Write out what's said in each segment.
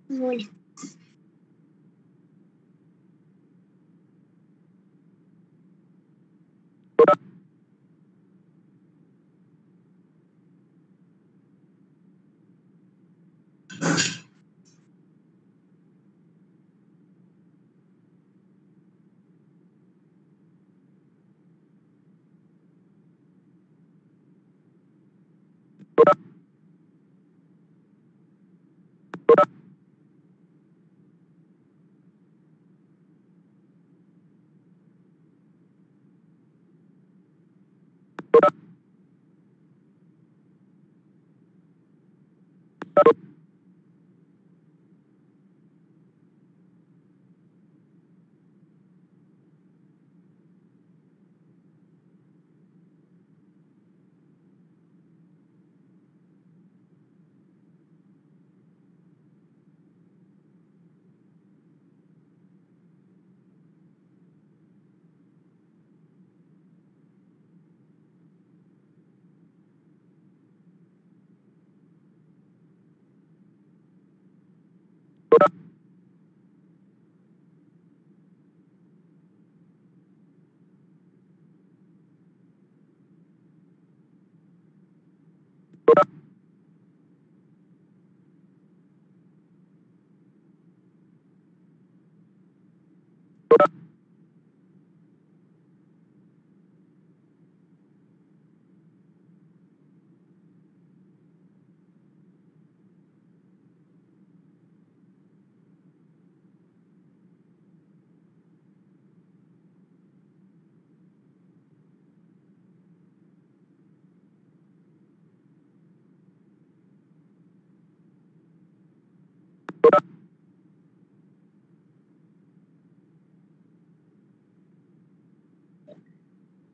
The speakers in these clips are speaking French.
Oui.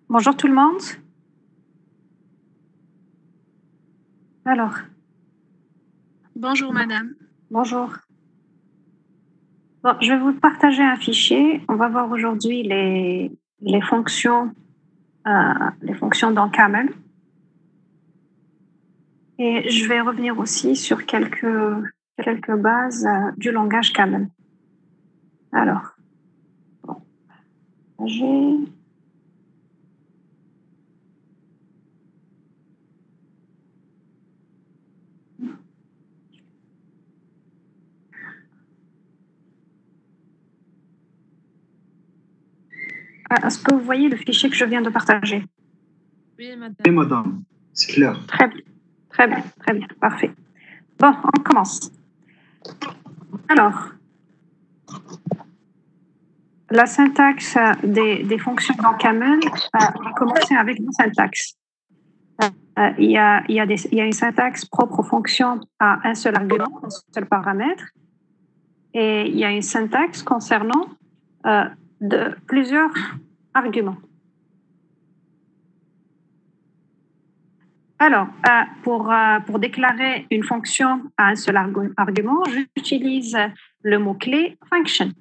Bonjour tout le monde. Alors, Bonjour madame. bonjour. Bon, je vais vous partager un fichier. On va voir aujourd'hui les fonctions dans Camel. Et je vais revenir aussi sur quelques bases du langage Camel. Alors, bon, j'ai... Est-ce que vous voyez le fichier que je viens de partager? Oui madame. Oui, madame, c'est clair. Très bien, parfait. Bon, on commence. Alors, la syntaxe des fonctions dans Camel, on va commencer avec une syntaxe. Il y a une syntaxe propre aux fonctions à un seul argument, un seul paramètre, et il y a une syntaxe concernant de plusieurs arguments. Alors, pour déclarer une fonction à un seul argument, j'utilise le mot-clé function.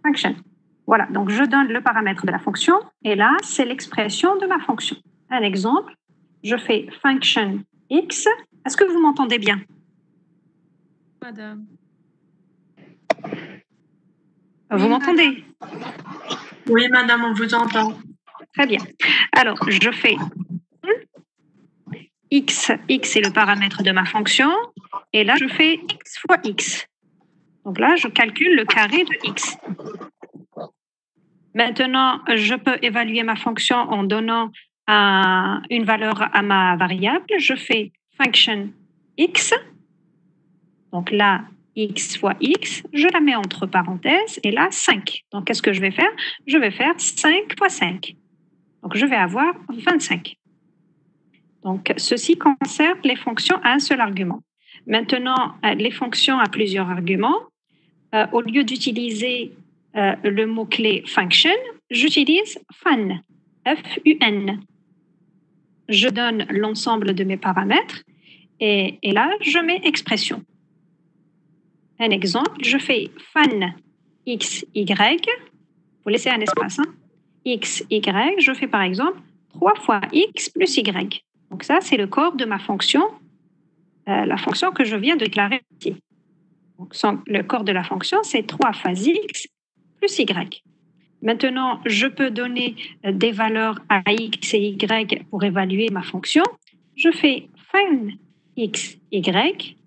Function. Voilà, donc je donne le paramètre de la fonction et là, c'est l'expression de ma fonction. Un exemple, je fais function x. Est-ce que vous m'entendez bien? Madame. Vous m'entendez? Oui madame, on vous entend. Très bien. Alors, je fais x est le paramètre de ma fonction et là, je fais x fois x. Donc là, je calcule le carré de x. Maintenant, je peux évaluer ma fonction en donnant une valeur à ma variable. Je fais function x. Donc là, x fois x, je la mets entre parenthèses et là, 5. Donc, qu'est-ce que je vais faire? Je vais faire 5 fois 5. Donc, je vais avoir 25. Donc, ceci concerne les fonctions à un seul argument. Maintenant, les fonctions à plusieurs arguments, au lieu d'utiliser le mot-clé function, j'utilise fun, F-U-N. Je donne l'ensemble de mes paramètres et là, je mets expression. Un exemple, je fais fun x, y, Vous laissez un espace. Hein. X, Y, je fais par exemple 3 fois X plus Y. Donc ça, c'est le corps de ma fonction, la fonction que je viens de déclarer ici. Donc, le corps de la fonction, c'est 3 fois X plus Y. Maintenant, je peux donner des valeurs à X et Y pour évaluer ma fonction. Je fais find X, Y,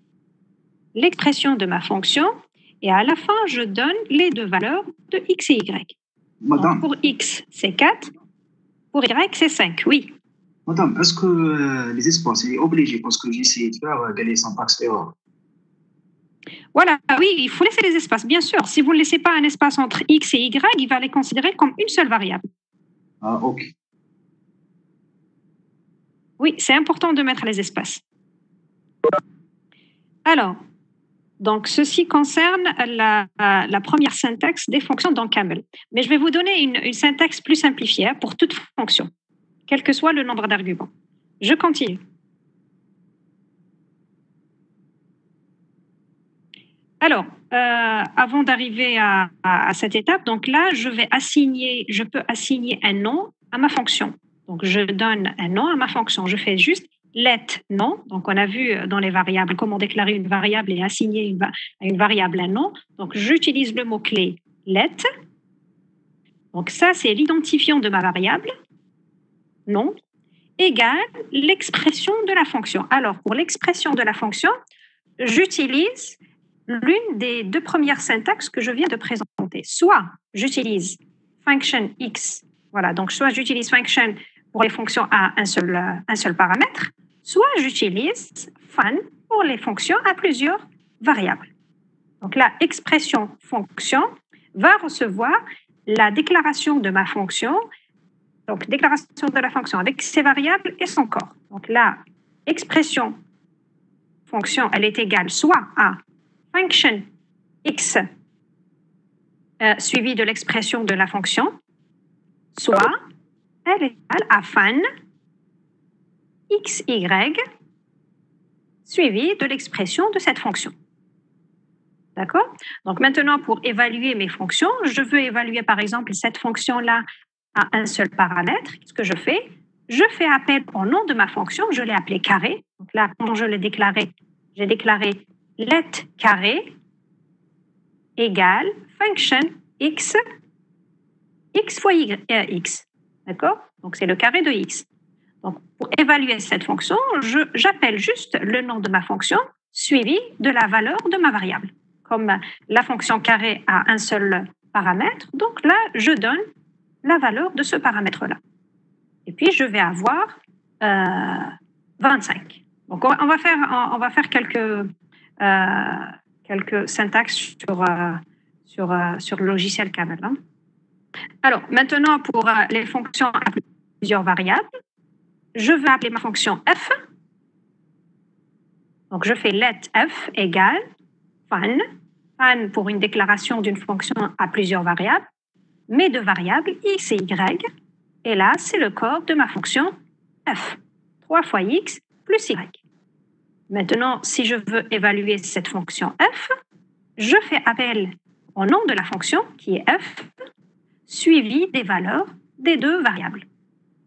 l'expression de ma fonction, et à la fin, je donne les deux valeurs de X et Y. Madame. Donc, pour X, c'est 4. Pour Y, c'est 5, oui. Madame, est-ce que les espaces, c'est obligé parce que j'essaie de faire des syntaxes erreur. Voilà, oui, il faut laisser les espaces, bien sûr. Si vous ne laissez pas un espace entre X et Y, il va les considérer comme une seule variable. Ah, ok. Oui, c'est important de mettre les espaces. Alors, donc ceci concerne la première syntaxe des fonctions dans Camel. Mais je vais vous donner une syntaxe plus simplifiée pour toute fonction, quel que soit le nombre d'arguments. Je continue. Alors, avant d'arriver à cette étape, donc là, je peux assigner un nom à ma fonction. Donc, je donne un nom à ma fonction. Je fais juste let nom. Donc, on a vu dans les variables comment déclarer une variable et assigner à une variable un nom. Donc, j'utilise le mot-clé let. Donc, ça, c'est l'identifiant de ma variable, nom, égale l'expression de la fonction. Alors, pour l'expression de la fonction, j'utilise l'une des deux premières syntaxes que je viens de présenter. Soit j'utilise function x, voilà, donc soit j'utilise function pour les fonctions à un seul paramètre, soit j'utilise fun pour les fonctions à plusieurs variables. Donc la expression fonction va recevoir la déclaration de ma fonction, donc déclaration de la fonction avec ses variables et son corps. Donc la expression fonction, elle est égale soit à function x suivi de l'expression de la fonction, soit elle est égale à fun xy suivi de l'expression de cette fonction. D'accord? Donc maintenant, pour évaluer mes fonctions, je veux évaluer par exemple cette fonction-là à un seul paramètre. Qu'est-ce que je fais? Je fais appel au nom de ma fonction, je l'ai appelé carré. Donc là, quand je l'ai déclaré, j'ai déclaré let carré égale function x fois x. D'accord? Donc, c'est le carré de x. Donc, pour évaluer cette fonction, j'appelle juste le nom de ma fonction suivi de la valeur de ma variable. Comme la fonction carré a un seul paramètre, donc là, je donne la valeur de ce paramètre-là. Et puis, je vais avoir 25. Donc, on va faire quelques syntaxes sur le logiciel Camel. Hein. Alors, maintenant, pour les fonctions à plusieurs variables, je vais appeler ma fonction f. Donc, je fais let f égale fun. Fun pour une déclaration d'une fonction à plusieurs variables, mes deux variables x et y. Et là, c'est le corps de ma fonction f. 3 fois x plus y. Maintenant, si je veux évaluer cette fonction f, je fais appel au nom de la fonction qui est f, suivi des valeurs des deux variables,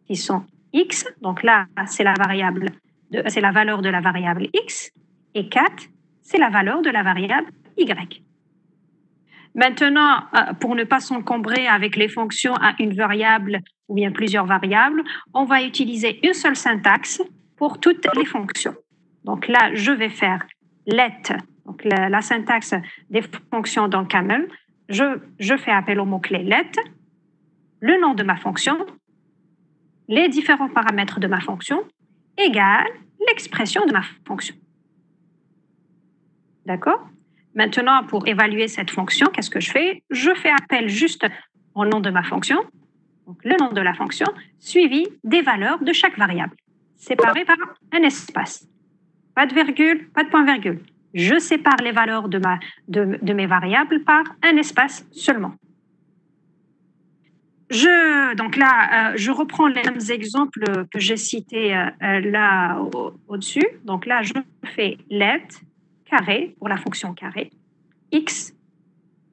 qui sont x, donc là, c'est la valeur de la variable x, et 4, c'est la valeur de la variable y. Maintenant, pour ne pas s'encombrer avec les fonctions à une variable ou bien plusieurs variables, on va utiliser une seule syntaxe pour toutes les fonctions. Donc là, je vais faire let, donc la syntaxe des fonctions dans Camel. Je fais appel au mot-clé let, le nom de ma fonction, les différents paramètres de ma fonction, égale l'expression de ma fonction. D'accord? Maintenant, pour évaluer cette fonction, qu'est-ce que je fais? Je fais appel juste au nom de ma fonction, donc le nom de la fonction, suivi des valeurs de chaque variable, séparé par un espace. Pas de virgule, pas de point-virgule. Je sépare les valeurs de mes variables par un espace seulement. Donc là, je reprends les mêmes exemples que j'ai cités là au-dessus. Donc là, je fais let carré pour la fonction carré, x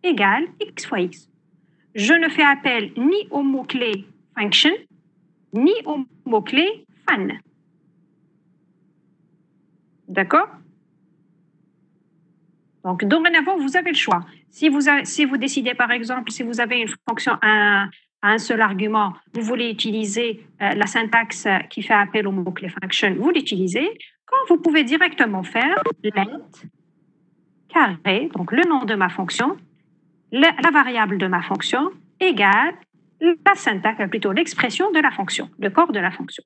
égale x fois x. je ne fais appel ni au mot-clé function, ni au mot-clé fan. D'accord? Donc, dorénavant, vous avez le choix. Si vous décidez, par exemple, si vous avez une fonction à un seul argument, vous voulez utiliser la syntaxe qui fait appel au mot-clé function, vous l'utilisez. Quand vous pouvez directement faire let carré, donc le nom de ma fonction, la variable de ma fonction égale la syntaxe, plutôt l'expression de la fonction, le corps de la fonction.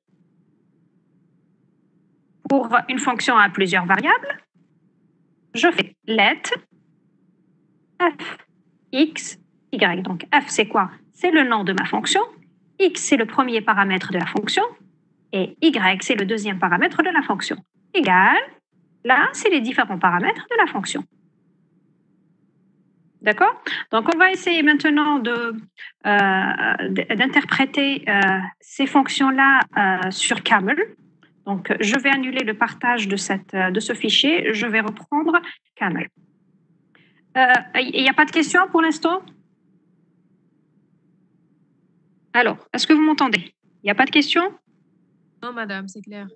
Pour une fonction à plusieurs variables, je fais let f, x, y. Donc f, c'est quoi? C'est le nom de ma fonction, x, c'est le premier paramètre de la fonction, et y, c'est le deuxième paramètre de la fonction. Égale, là, c'est les différents paramètres de la fonction. D'accord? Donc, on va essayer maintenant d'interpréter ces fonctions-là sur Camel. Donc, je vais annuler le partage de ce fichier. Je vais reprendre Camel. Il n'y a pas de questions pour l'instant? Alors, est-ce que vous m'entendez? Il n'y a pas de questions? Non, madame, c'est clair.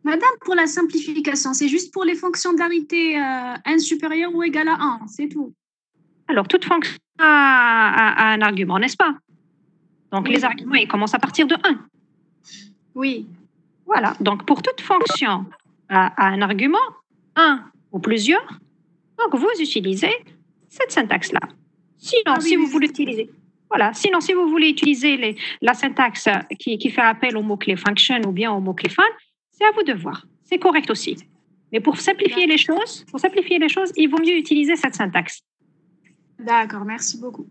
Madame, pour la simplification, c'est juste pour les fonctions d'arité n supérieur ou égal à 1, c'est tout. Alors, toute fonction a un argument, n'est-ce pas? Donc, oui. Les arguments, ils commencent à partir de 1. Oui. Voilà. Donc, pour toute fonction à un argument, 1 ou plusieurs, donc vous utilisez cette syntaxe-là. Sinon, si vous voulez utiliser... Voilà. Sinon, si vous voulez utiliser la syntaxe qui fait appel au mot-clé function ou bien au mot-clé fan, c'est à vous de voir. C'est correct aussi. Mais pour simplifier les choses, il vaut mieux utiliser cette syntaxe. D'accord, merci beaucoup.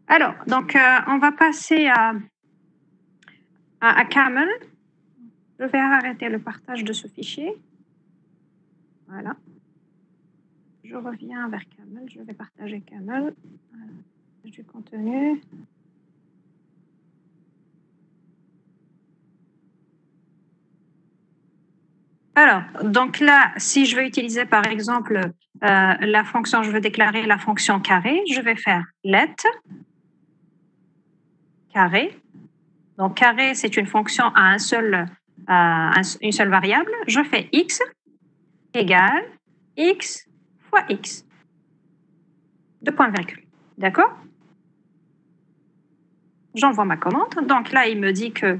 Alors, donc, on va passer à Camel. Je vais arrêter le partage de ce fichier. Voilà. Je reviens vers Camel. Je vais partager Camel. Du contenu. Alors, donc là, si je veux utiliser par exemple la fonction, je veux déclarer la fonction carré, je vais faire let carré. Donc carré, c'est une fonction à une seule variable. Je fais x égale x fois x. Deux points virgule. D'accord? J'envoie ma commande. Donc là, il me dit que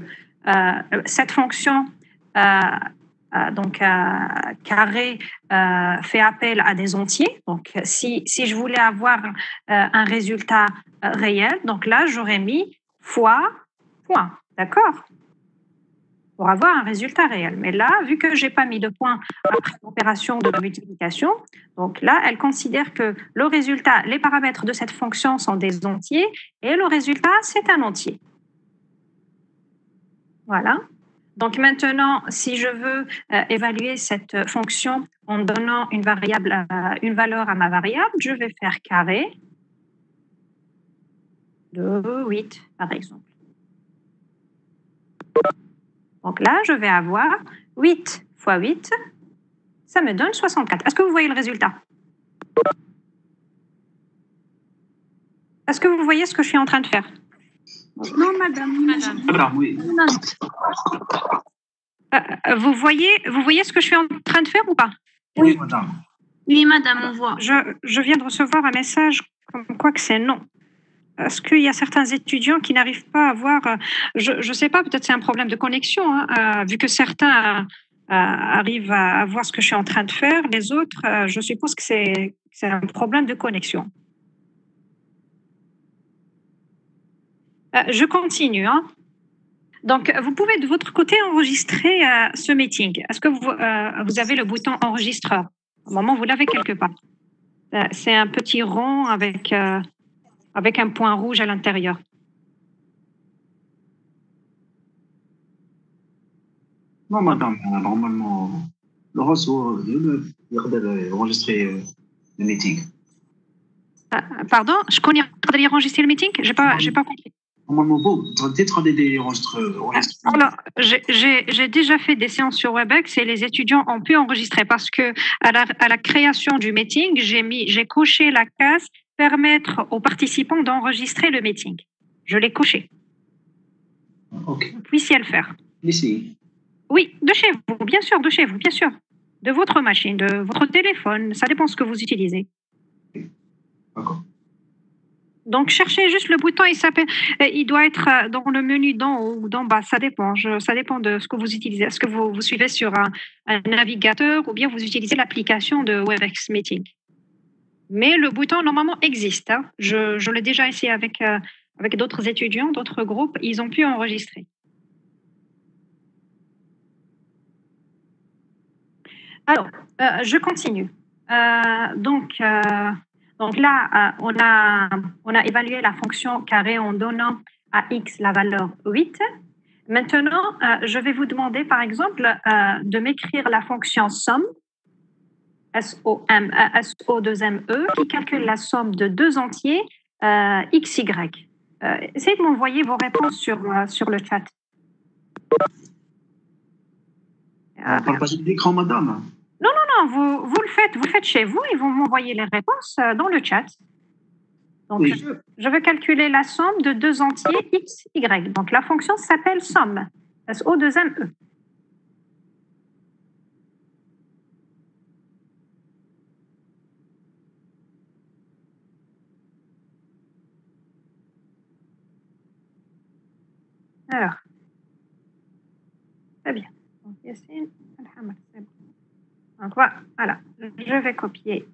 cette fonction carré fait appel à des entiers. Donc, si je voulais avoir un résultat réel, donc là, j'aurais mis fois point. D'accord? Pour avoir un résultat réel. Mais là, vu que je n'ai pas mis de point après l'opération de multiplication, donc là, elle considère que le résultat, les paramètres de cette fonction sont des entiers et le résultat, c'est un entier. Voilà. Donc maintenant, si je veux évaluer cette fonction en donnant une valeur à ma variable, je vais faire carré de 8, par exemple. Donc là, je vais avoir 8 fois 8, ça me donne 64. Est-ce que vous voyez le résultat? Est-ce que vous voyez ce que je suis en train de faire? Non, madame. Madame, oui. Vous voyez ce que je suis en train de faire ou pas? Oui, madame. Oui, madame, on voit. Je viens de recevoir un message comme quoi que c'est non. Est-ce qu'il y a certains étudiants qui n'arrivent pas à voir... je ne sais pas, peut-être c'est un problème de connexion, hein, vu que certains arrivent à voir ce que je suis en train de faire. Les autres, je suppose que c'est un problème de connexion. Je continue. Hein. Donc, vous pouvez de votre côté enregistrer ce meeting. Est-ce que vous avez le bouton enregistreur? Au moment où vous l'avez quelque part. C'est un petit rond avec un point rouge à l'intérieur. Non, madame, normalement, Laurent, il a enregistré le meeting. Pardon, je connais enregistrer le meeting? J'ai pas compris. Normalement, vous êtes en train d'enregistrer. Alors, j'ai déjà fait des séances sur Webex et les étudiants ont pu enregistrer parce que à la création du meeting, j'ai coché la case permettre aux participants d'enregistrer le meeting. Je l'ai coché. OK. Vous puissiez le faire. Ici. Oui, de chez vous, bien sûr, de chez vous, bien sûr. De votre machine, de votre téléphone, ça dépend de ce que vous utilisez. D'accord. Donc, cherchez juste le bouton, il doit être dans le menu d'en haut ou d'en bas, ça dépend. Ça dépend de ce que vous utilisez. Est-ce que vous suivez sur un navigateur ou bien vous utilisez l'application de WebEx Meeting? Mais le bouton, normalement, existe. Hein. Je l'ai déjà essayé avec d'autres étudiants, d'autres groupes, ils ont pu enregistrer. Alors, je continue. Donc là, on a évalué la fonction carré en donnant à x la valeur 8. Maintenant, je vais vous demander, par exemple, de m'écrire la fonction somme, SO2ME, qui calcule la somme de deux entiers x, y. Essayez de m'envoyer vos réponses sur le chat. Partagez l'écran, madame. Non, vous le faites chez vous et vous m'envoyez les réponses dans le chat. Donc, Oui. je veux calculer la somme de deux entiers x, y. Donc, la fonction s'appelle somme, SO2ME. Alors, très bien. Donc, Yassine, Alhamad, c'est bon. Donc, voilà, je vais copier.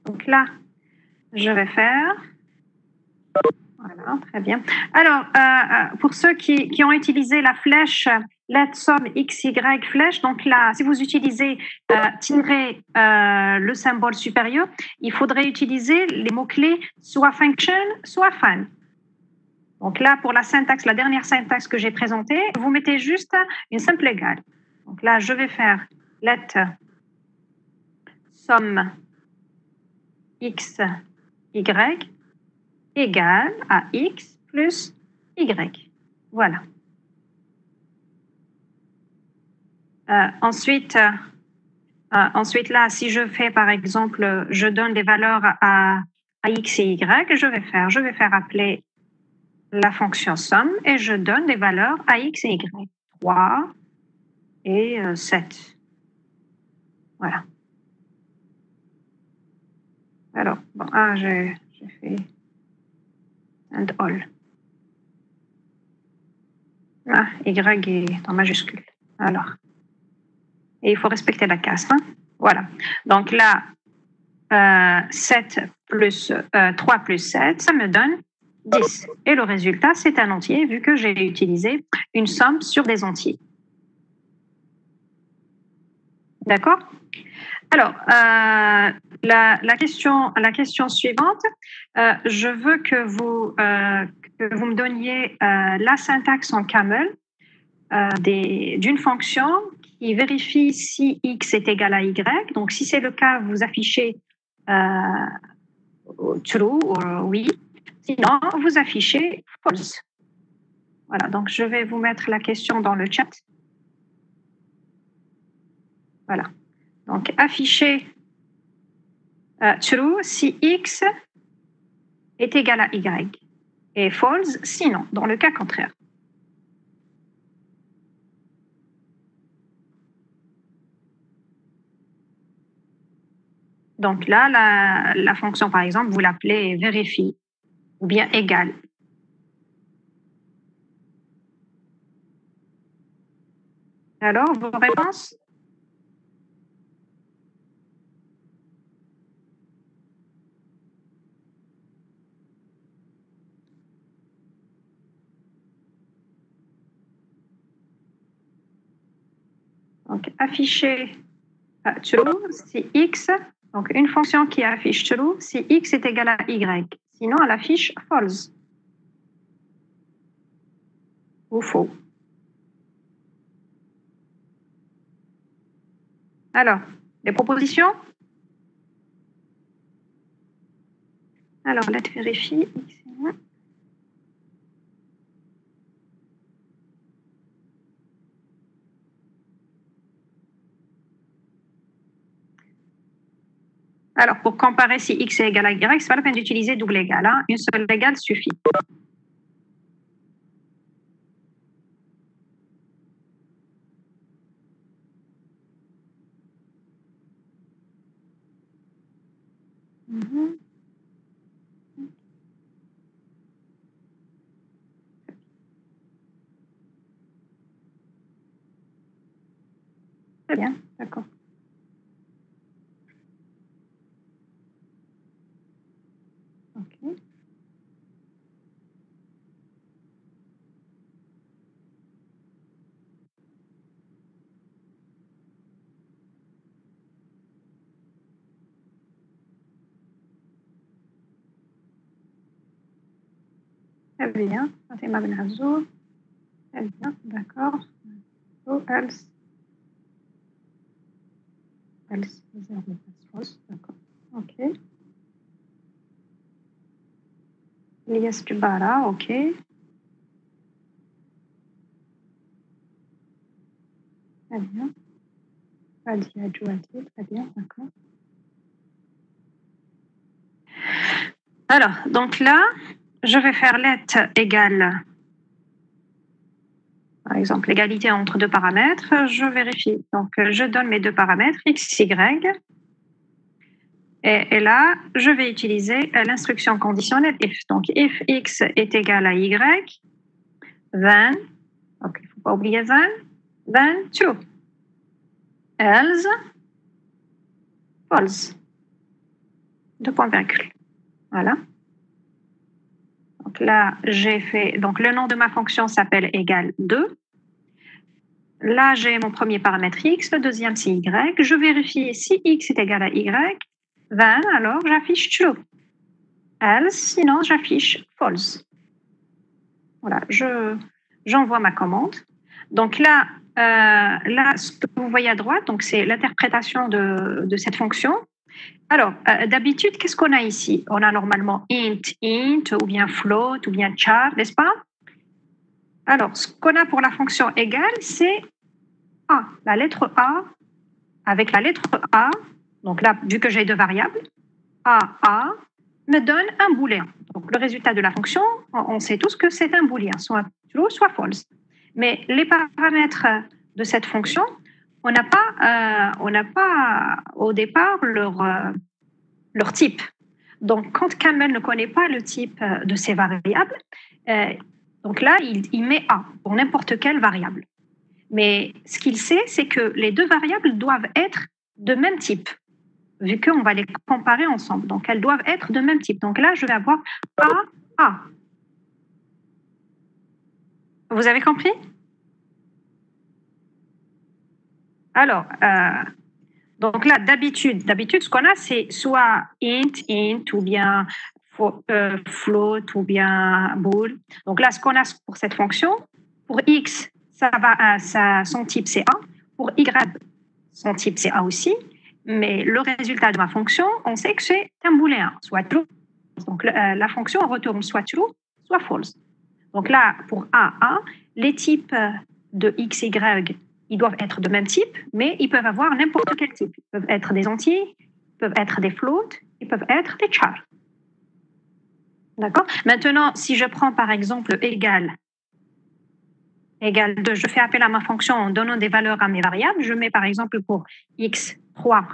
Donc là, je vais faire. Voilà, très bien. Alors, pour ceux qui ont utilisé la flèche let somme x, y flèche, donc là, si vous utilisez tirer le symbole supérieur, il faudrait utiliser les mots-clés soit function, soit fun. Donc là, pour la syntaxe, la dernière syntaxe que j'ai présentée, vous mettez juste une simple égale. Donc là, je vais faire let somme x, y égale à x plus y. Voilà. Ensuite, là, si je fais, par exemple, je donne des valeurs à x et y, je vais faire appeler la fonction somme et je donne des valeurs à x et y. 3 et 7. Voilà. Alors, bon, j'ai fait and all. Y est en majuscule. Alors, et il faut respecter la casse. Hein? Voilà. Donc là, 7 plus 3 plus 7, ça me donne 10. Et le résultat, c'est un entier, vu que j'ai utilisé une somme sur des entiers. D'accord? Alors, la question suivante, je veux que vous me donniez la syntaxe en camel d'une fonction qui vérifie si x est égal à y. Donc, si c'est le cas, vous affichez true ou oui. Sinon, vous affichez false. Voilà, donc je vais vous mettre la question dans le chat. Voilà. Donc, affichez true si x est égal à y et false sinon, dans le cas contraire. Donc là, la fonction, par exemple, vous l'appelez vérifie ou bien égale. Alors, vos réponses? Donc, afficher true si x, donc une fonction qui affiche true si x est égal à y. Sinon, elle affiche false ou faux. Alors, des propositions? Alors, let's vérifie. Alors, pour comparer si x est égal à y, ce n'est pas la peine d'utiliser double égal. Hein. Une seule égale suffit. Très bien, d'accord. Ok. Très bien. Fatima Ben Azour. Très bien, d'accord. So, else. Else. D'accord. Ok. Elias Dubara, ok. Très bien. Fadia Djouati, très bien, d'accord. Alors, donc là, je vais faire let égale, par exemple, l'égalité entre deux paramètres. Je vérifie. Donc, je donne mes deux paramètres, x, y. Et là, je vais utiliser l'instruction conditionnelle if. Donc, if x est égal à y, then, donc il ne faut pas oublier then true. Else, false. Deux points virgule. Voilà. Donc là, j'ai fait. Donc, le nom de ma fonction s'appelle égal 2. Là, j'ai mon premier paramètre x, le deuxième c'est y. Je vérifie si x est égal à y, then, alors j'affiche true. Else, sinon j'affiche false. Voilà, j'envoie ma commande. Donc là, ce que vous voyez à droite, donc c'est l'interprétation de cette fonction. Alors, d'habitude, qu'est-ce qu'on a ici? On a normalement int, ou bien float, ou bien char, n'est-ce pas? Alors, ce qu'on a pour la fonction égale, c'est A, la lettre A, avec la lettre A, donc là, vu que j'ai deux variables, A me donne un booléen. Donc, le résultat de la fonction, on sait tous que c'est un booléen, soit true, soit false. Mais les paramètres de cette fonction, on n'a pas au départ leur type. Donc, quand Camel ne connaît pas le type de ces variables, donc là, il met A pour n'importe quelle variable. Mais ce qu'il sait, c'est que les deux variables doivent être de même type, vu qu'on va les comparer ensemble. Donc, elles doivent être de même type. Donc là, je vais avoir A. Vous avez compris? Alors, donc là, d'habitude, ce qu'on a, c'est soit int, ou bien float, ou bien bool. Donc là, ce qu'on a pour cette fonction, pour x, son type c'est A. Pour y, son type c'est A aussi. Mais le résultat de ma fonction, on sait que c'est un booléen, soit true. Donc la fonction retourne soit true, soit false. Donc là, pour A, les types de x, y, ils doivent être de même type, mais ils peuvent avoir n'importe quel type. Ils peuvent être des entiers, ils peuvent être des floats, ils peuvent être des chars. D'accord? Maintenant, si je prends par exemple égal 2, je fais appel à ma fonction en donnant des valeurs à mes variables. Je mets par exemple pour x 3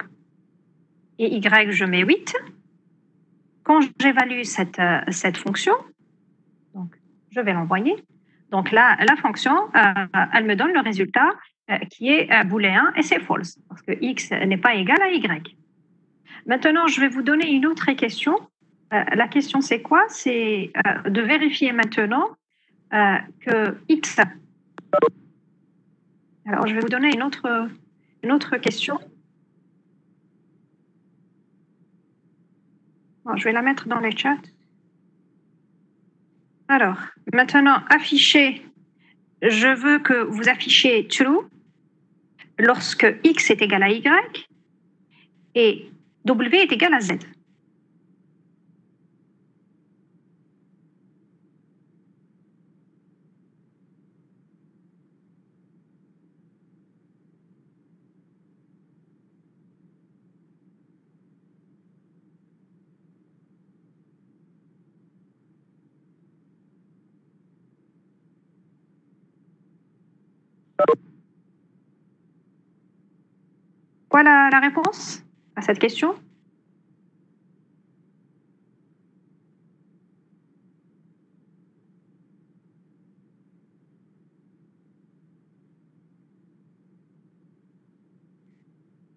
et y, je mets 8. Quand j'évalue cette fonction, donc je vais l'envoyer. Donc là, la fonction, elle me donne le résultat qui est booléen et c'est false, parce que x n'est pas égal à y. Maintenant, je vais vous donner une autre question. La question, c'est quoi? C'est de vérifier maintenant que x... Alors, je vais vous donner une autre question. Bon, je vais la mettre dans les chats. Alors, maintenant, afficher. Je veux que vous affichiez true lorsque x est égal à y et w est égal à z. Voilà la réponse à cette question.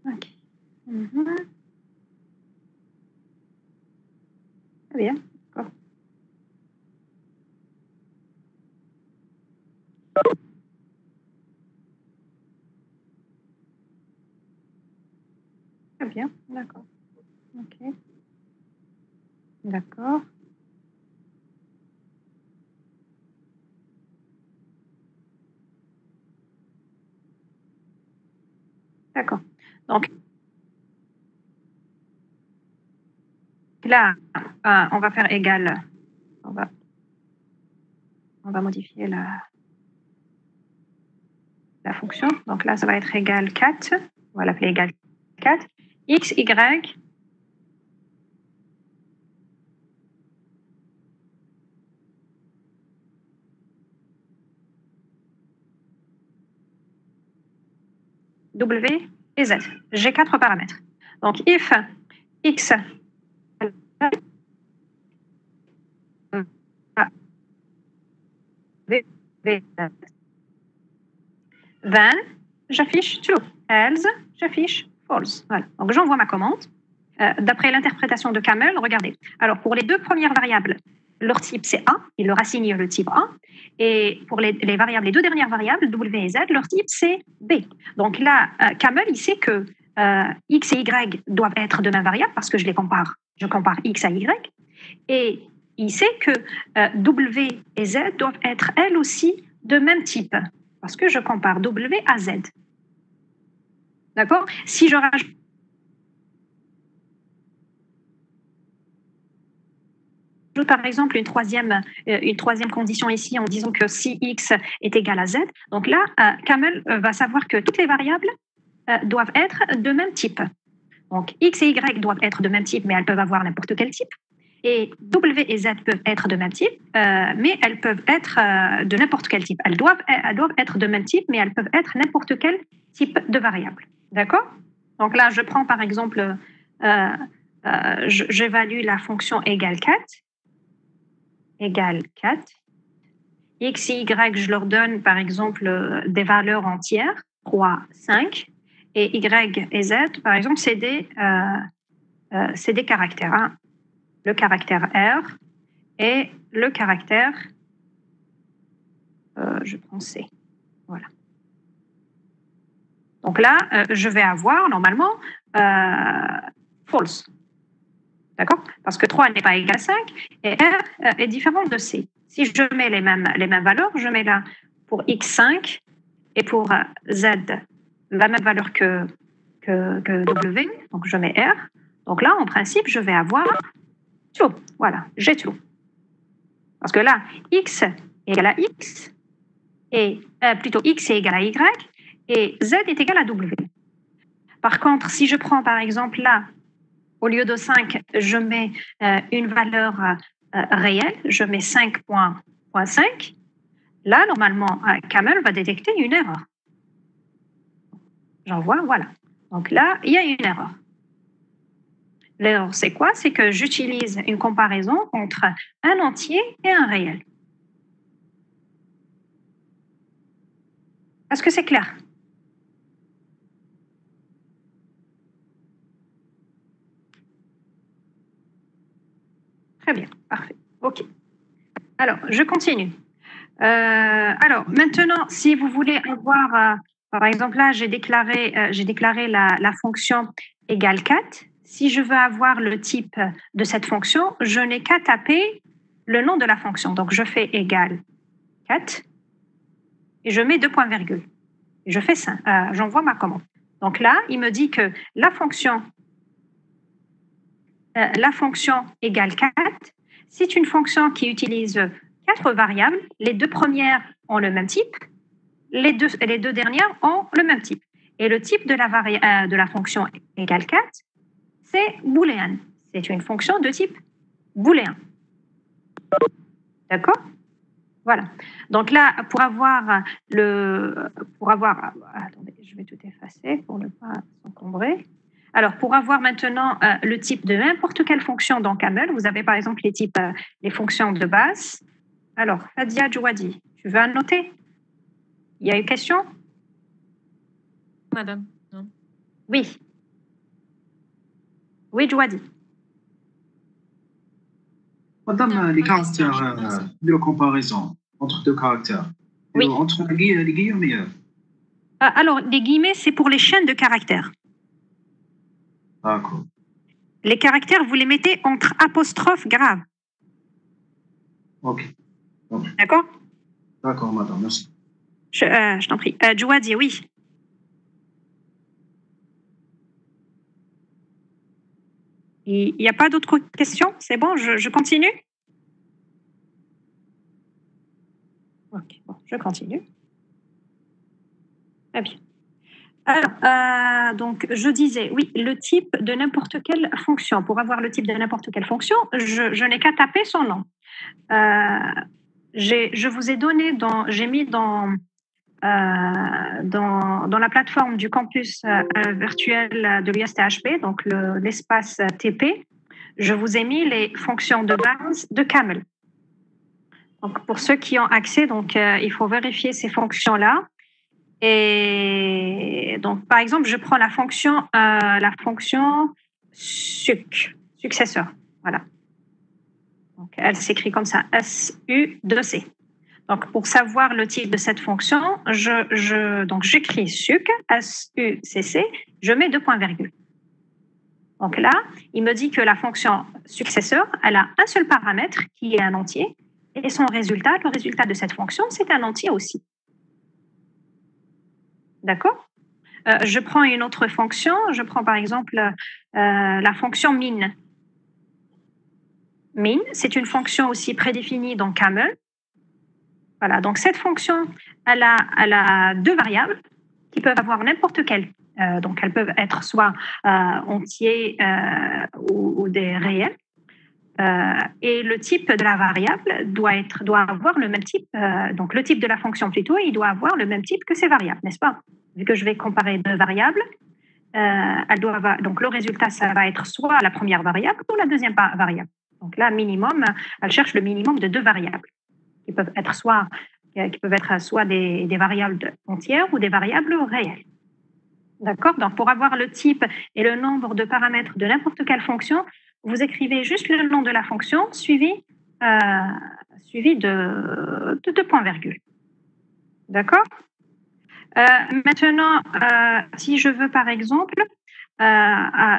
Ok. Très bien. D'accord. Très bien. D'accord. Ok. D'accord. D'accord. Donc là, on va faire égal. On va modifier la fonction. Donc là, ça va être égal 4. On va l'appeler égal 4. X, Y. W et Z. J'ai 4 paramètres. Donc, if X 20, j'affiche true. Else, j'affiche false. Voilà. Donc, j'envoie ma commande. D'après l'interprétation de Camel, regardez. Alors, pour les deux premières variables, leur type, c'est A. Il leur assigne le type A. Et pour les variables, les deux dernières variables, W et Z, leur type, c'est B. Donc là, Camel, il sait que X et Y doivent être de même variable parce que je les compare. Je compare X à Y. Et il sait que W et Z doivent être, elles aussi, de même type parce que je compare W à Z. D'accord? Si je rajoute par exemple une troisième condition ici en disant que si X est égal à Z, donc là, Camel va savoir que toutes les variables doivent être de même type. Donc X et Y doivent être de même type, mais elles peuvent avoir n'importe quel type. Et W et Z peuvent être de même type, mais elles peuvent être de n'importe quel type. Elles doivent être de même type, mais elles peuvent être n'importe quel type de variable. D'accord? Donc là, je prends par exemple, j'évalue la fonction égale 4. Égale 4. X et Y, je leur donne par exemple des valeurs entières, 3, 5. Et Y et Z, par exemple, c'est des caractères. Hein. Le caractère R et le caractère, je prends C. Voilà. Donc là, je vais avoir normalement false. D'accord? Parce que 3 n'est pas égal à 5 et R est différent de C. Si je mets les mêmes valeurs, je mets là pour X5 et pour Z la même valeur que W, donc je mets R. Donc là, en principe, je vais avoir true. Voilà, j'ai true. Parce que là, X est égal à X, et plutôt X est égal à Y, et Z est égal à W. Par contre, si je prends par exemple là, au lieu de 5, je mets une valeur réelle, je mets 5.5. Là, normalement, Camel va détecter une erreur. J'envoie, voilà. Donc là, il y a une erreur. L'erreur, c'est quoi? C'est que j'utilise une comparaison entre un entier et un réel. Est-ce que c'est clair? Très bien, parfait. OK. Alors, je continue. Alors, maintenant, si vous voulez avoir, par exemple, là, j'ai déclaré la fonction égale 4. Si je veux avoir le type de cette fonction, je n'ai qu'à taper le nom de la fonction. Donc, je fais égal 4 et je mets 2 points virgule. Je fais ça, j'envoie ma commande. Donc là, il me dit que la fonction égale 4, c'est une fonction qui utilise 4 variables. Les deux premières ont le même type, les deux dernières ont le même type. Et le type de la fonction égale 4, c'est booléen. C'est une fonction de type booléen. D'accord? Voilà. Donc là, attendez, je vais tout effacer pour ne pas s'encombrer. Alors, pour avoir maintenant le type de n'importe quelle fonction dans Camel, vous avez par exemple les fonctions de base. Alors, Fadia Djouadi, tu veux annoter? Il y a une question? Madame, non. Oui. Oui, Djouadi. Madame, les caractères de la comparaison entre deux caractères. Oui. Entre les guillemets. Alors, les guillemets, c'est pour les chaînes de caractères. D'accord. Les caractères, vous les mettez entre apostrophes graves. Ok. D'accord? D'accord, madame, merci. Je t'en prie. Djouadi, oui. Il n'y a pas d'autres questions? C'est bon, je continue? Ok, bon, je continue. Très bien. Alors, donc, je disais, oui, le type de n'importe quelle fonction. Pour avoir le type de n'importe quelle fonction, je n'ai qu'à taper son nom. Je vous ai donné, j'ai mis dans la plateforme du campus virtuel de l'USTHP, donc l'espace TP, je vous ai mis les fonctions de base de Camel. Donc, pour ceux qui ont accès, donc, il faut vérifier ces fonctions-là. Et donc, par exemple, je prends la fonction successeur. Voilà. Donc, elle s'écrit comme ça, SU2C. Donc, pour savoir le type de cette fonction, donc j'écris suc, SUCC, je mets 2 points-virgule. Donc là, il me dit que la fonction successeur, elle a un seul paramètre qui est un entier, et son résultat, le résultat de cette fonction, c'est un entier aussi. D'accord? Je prends une autre fonction, je prends par exemple la fonction min. Min, c'est une fonction aussi prédéfinie dans Camel. Voilà, donc cette fonction, elle a 2 variables qui peuvent avoir n'importe quelle. Donc elles peuvent être soit entiers ou des réels. Et le type de la variable doit avoir le même type, donc le type de la fonction plutôt, il doit avoir le même type que ces variables, n'est-ce pas? Vu que je vais comparer 2 variables, donc le résultat, ça va être soit la première variable ou la deuxième variable. Donc là, minimum, elle cherche le minimum de 2 variables qui peuvent être soit des variables entières ou des variables réelles. D'accord? Donc, pour avoir le type et le nombre de paramètres de n'importe quelle fonction, vous écrivez juste le nom de la fonction suivi de 2 points-virgule. D'accord? Maintenant, si je veux, par exemple,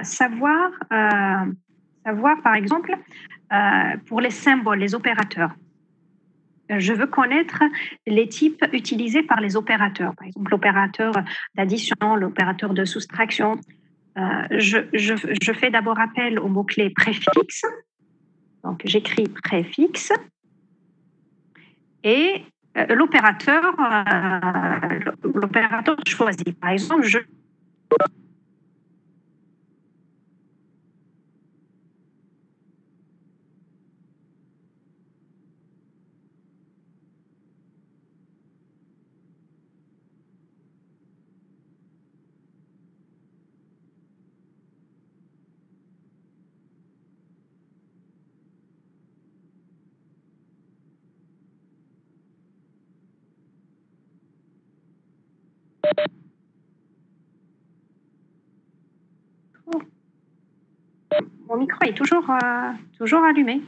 savoir, par exemple, pour les symboles, les opérateurs, je veux connaître les types utilisés par les opérateurs. Par exemple, l'opérateur d'addition, l'opérateur de soustraction. Je fais d'abord appel au mot-clé préfixe. Donc, j'écris préfixe. Et l'opérateur choisi. Par exemple, mon micro est toujours allumé.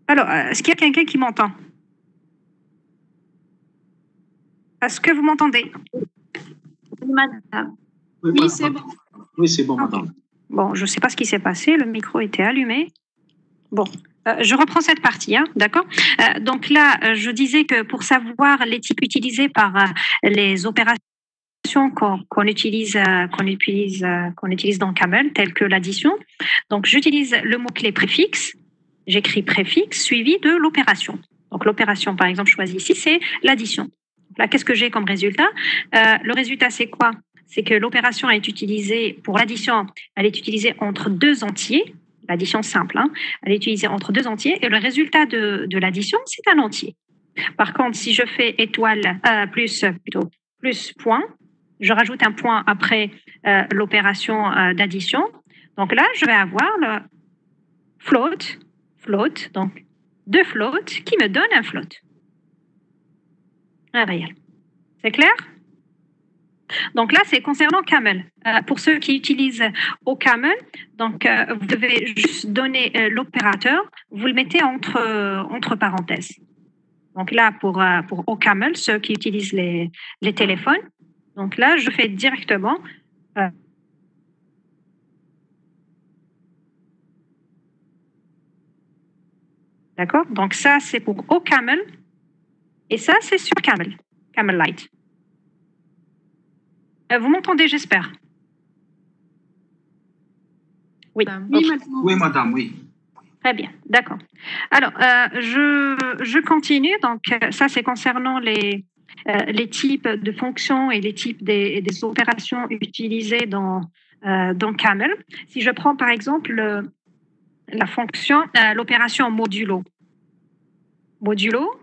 Alors, est-ce qu'il y a quelqu'un qui m'entend? Est-ce que vous m'entendez? Madame. Oui, c'est bon. Oui, c'est bon, madame. Bon, je ne sais pas ce qui s'est passé, le micro était allumé. Bon, je reprends cette partie, hein, d'accord? Donc là, je disais que pour savoir les types utilisés par les opérations qu'on utilise dans Camel, telles que l'addition, donc j'utilise le mot-clé préfixe, j'écris préfixe suivi de l'opération. Donc l'opération, par exemple, choisie ici, c'est l'addition. Là, qu'est-ce que j'ai comme résultat? Le résultat, c'est quoi? C'est que l'opération est utilisée, pour l'addition, elle est utilisée entre 2 entiers. l'addition simple, hein, elle est utilisée entre deux entiers et le résultat de l'addition, c'est un entier. Par contre, si je fais étoile plus point, je rajoute un point après l'opération d'addition. Donc là, je vais avoir le float, donc deux floats qui me donnent un float, un réel. C'est clair? Donc là, c'est concernant Camel. Pour ceux qui utilisent OCaml, donc vous devez juste donner l'opérateur, vous le mettez entre parenthèses. Donc là, pour OCaml, ceux qui utilisent les téléphones, donc là, je fais directement d'accord? Donc ça, c'est pour OCaml et ça, c'est sur Camel, Camel Lite. Vous m'entendez, j'espère? Oui. Oui, madame, oui. Très bien, d'accord. Alors, je continue. Donc, ça, c'est concernant les types de fonctions et les types des opérations utilisées dans Camel. Si je prends, par exemple, la fonction, l'opération modulo. Modulo,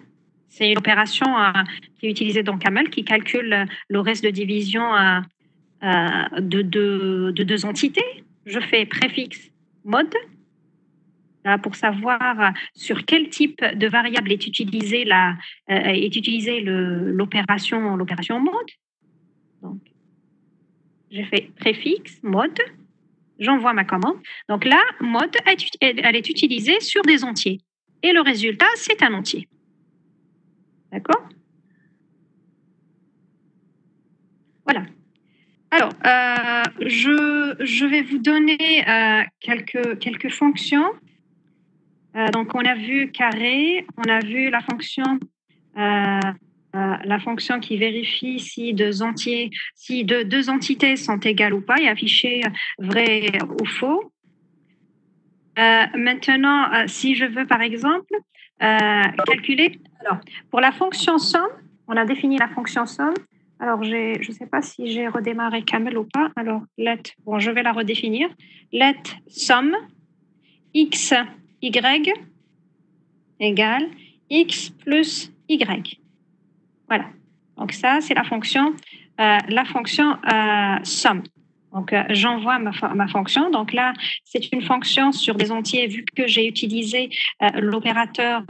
c'est une opération qui est utilisée dans Camel qui calcule le reste de division de deux entités. Je fais préfixe mode pour savoir sur quel type de variable est utilisée l'opération mode. Donc, je fais préfixe mode, j'envoie ma commande. Donc là, mode, elle est utilisée sur des entiers. Et le résultat, c'est un entier. D'accord? Voilà. Alors, je vais vous donner quelques fonctions. Donc, on a vu carré, on a vu la fonction qui vérifie si deux entités sont égales ou pas et afficher vrai ou faux. Maintenant, si je veux, par exemple, calculer... Alors, pour la fonction somme, on a défini la fonction somme. Alors, je ne sais pas si j'ai redémarré Camel ou pas. Alors, je vais la redéfinir. Let somme x, y égale x plus y. Voilà. Donc, ça, c'est la fonction somme. Donc, j'envoie ma fonction. Donc là, c'est une fonction sur des entiers vu que j'ai utilisé l'opérateur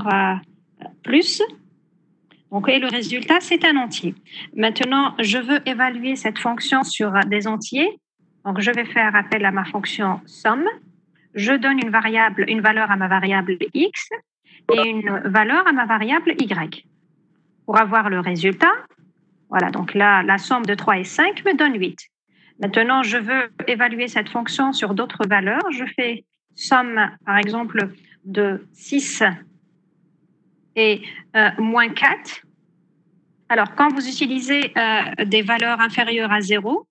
plus. Donc, et le résultat, c'est un entier. Maintenant, je veux évaluer cette fonction sur des entiers. Donc, je vais faire appel à ma fonction somme. Je donne une valeur à ma variable x et une valeur à ma variable y. Pour avoir le résultat, voilà, donc là, la somme de 3 et 5 me donne 8. Maintenant, je veux évaluer cette fonction sur d'autres valeurs. Je fais somme, par exemple, de 6 et moins 4. Alors, quand vous utilisez des valeurs inférieures à 0,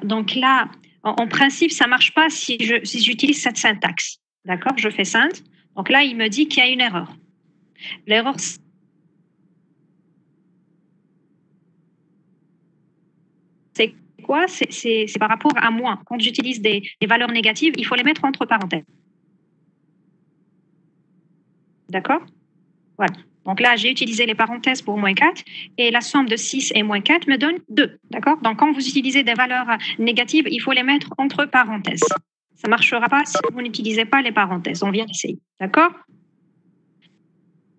donc là, en principe, ça ne marche pas si j'utilise cette syntaxe. D'accord? Je fais synth. Donc là, il me dit qu'il y a une erreur. L'erreur, c'est quoi? C'est par rapport à moins. Quand j'utilise des valeurs négatives, il faut les mettre entre parenthèses. D'accord? Voilà. Donc là, j'ai utilisé les parenthèses pour moins 4 et la somme de 6 et moins 4 me donne 2. D'accord? Donc, quand vous utilisez des valeurs négatives, il faut les mettre entre parenthèses. Ça ne marchera pas si vous n'utilisez pas les parenthèses. On vient d'essayer. D'accord?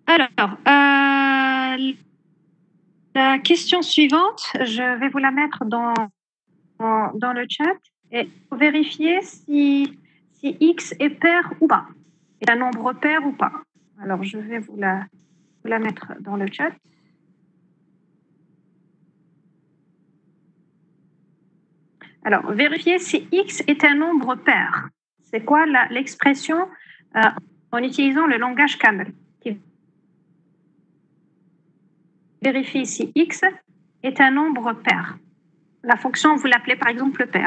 Alors, la question suivante, je vais vous la mettre dans le chat et vérifier si X est pair ou pas, est un nombre pair ou pas. Alors, je vais vous la mettre dans le chat. Alors, vérifier si X est un nombre pair. C'est quoi l'expression en utilisant le langage Camel qui vérifie si X est un nombre pair. La fonction, vous l'appelez par exemple pair.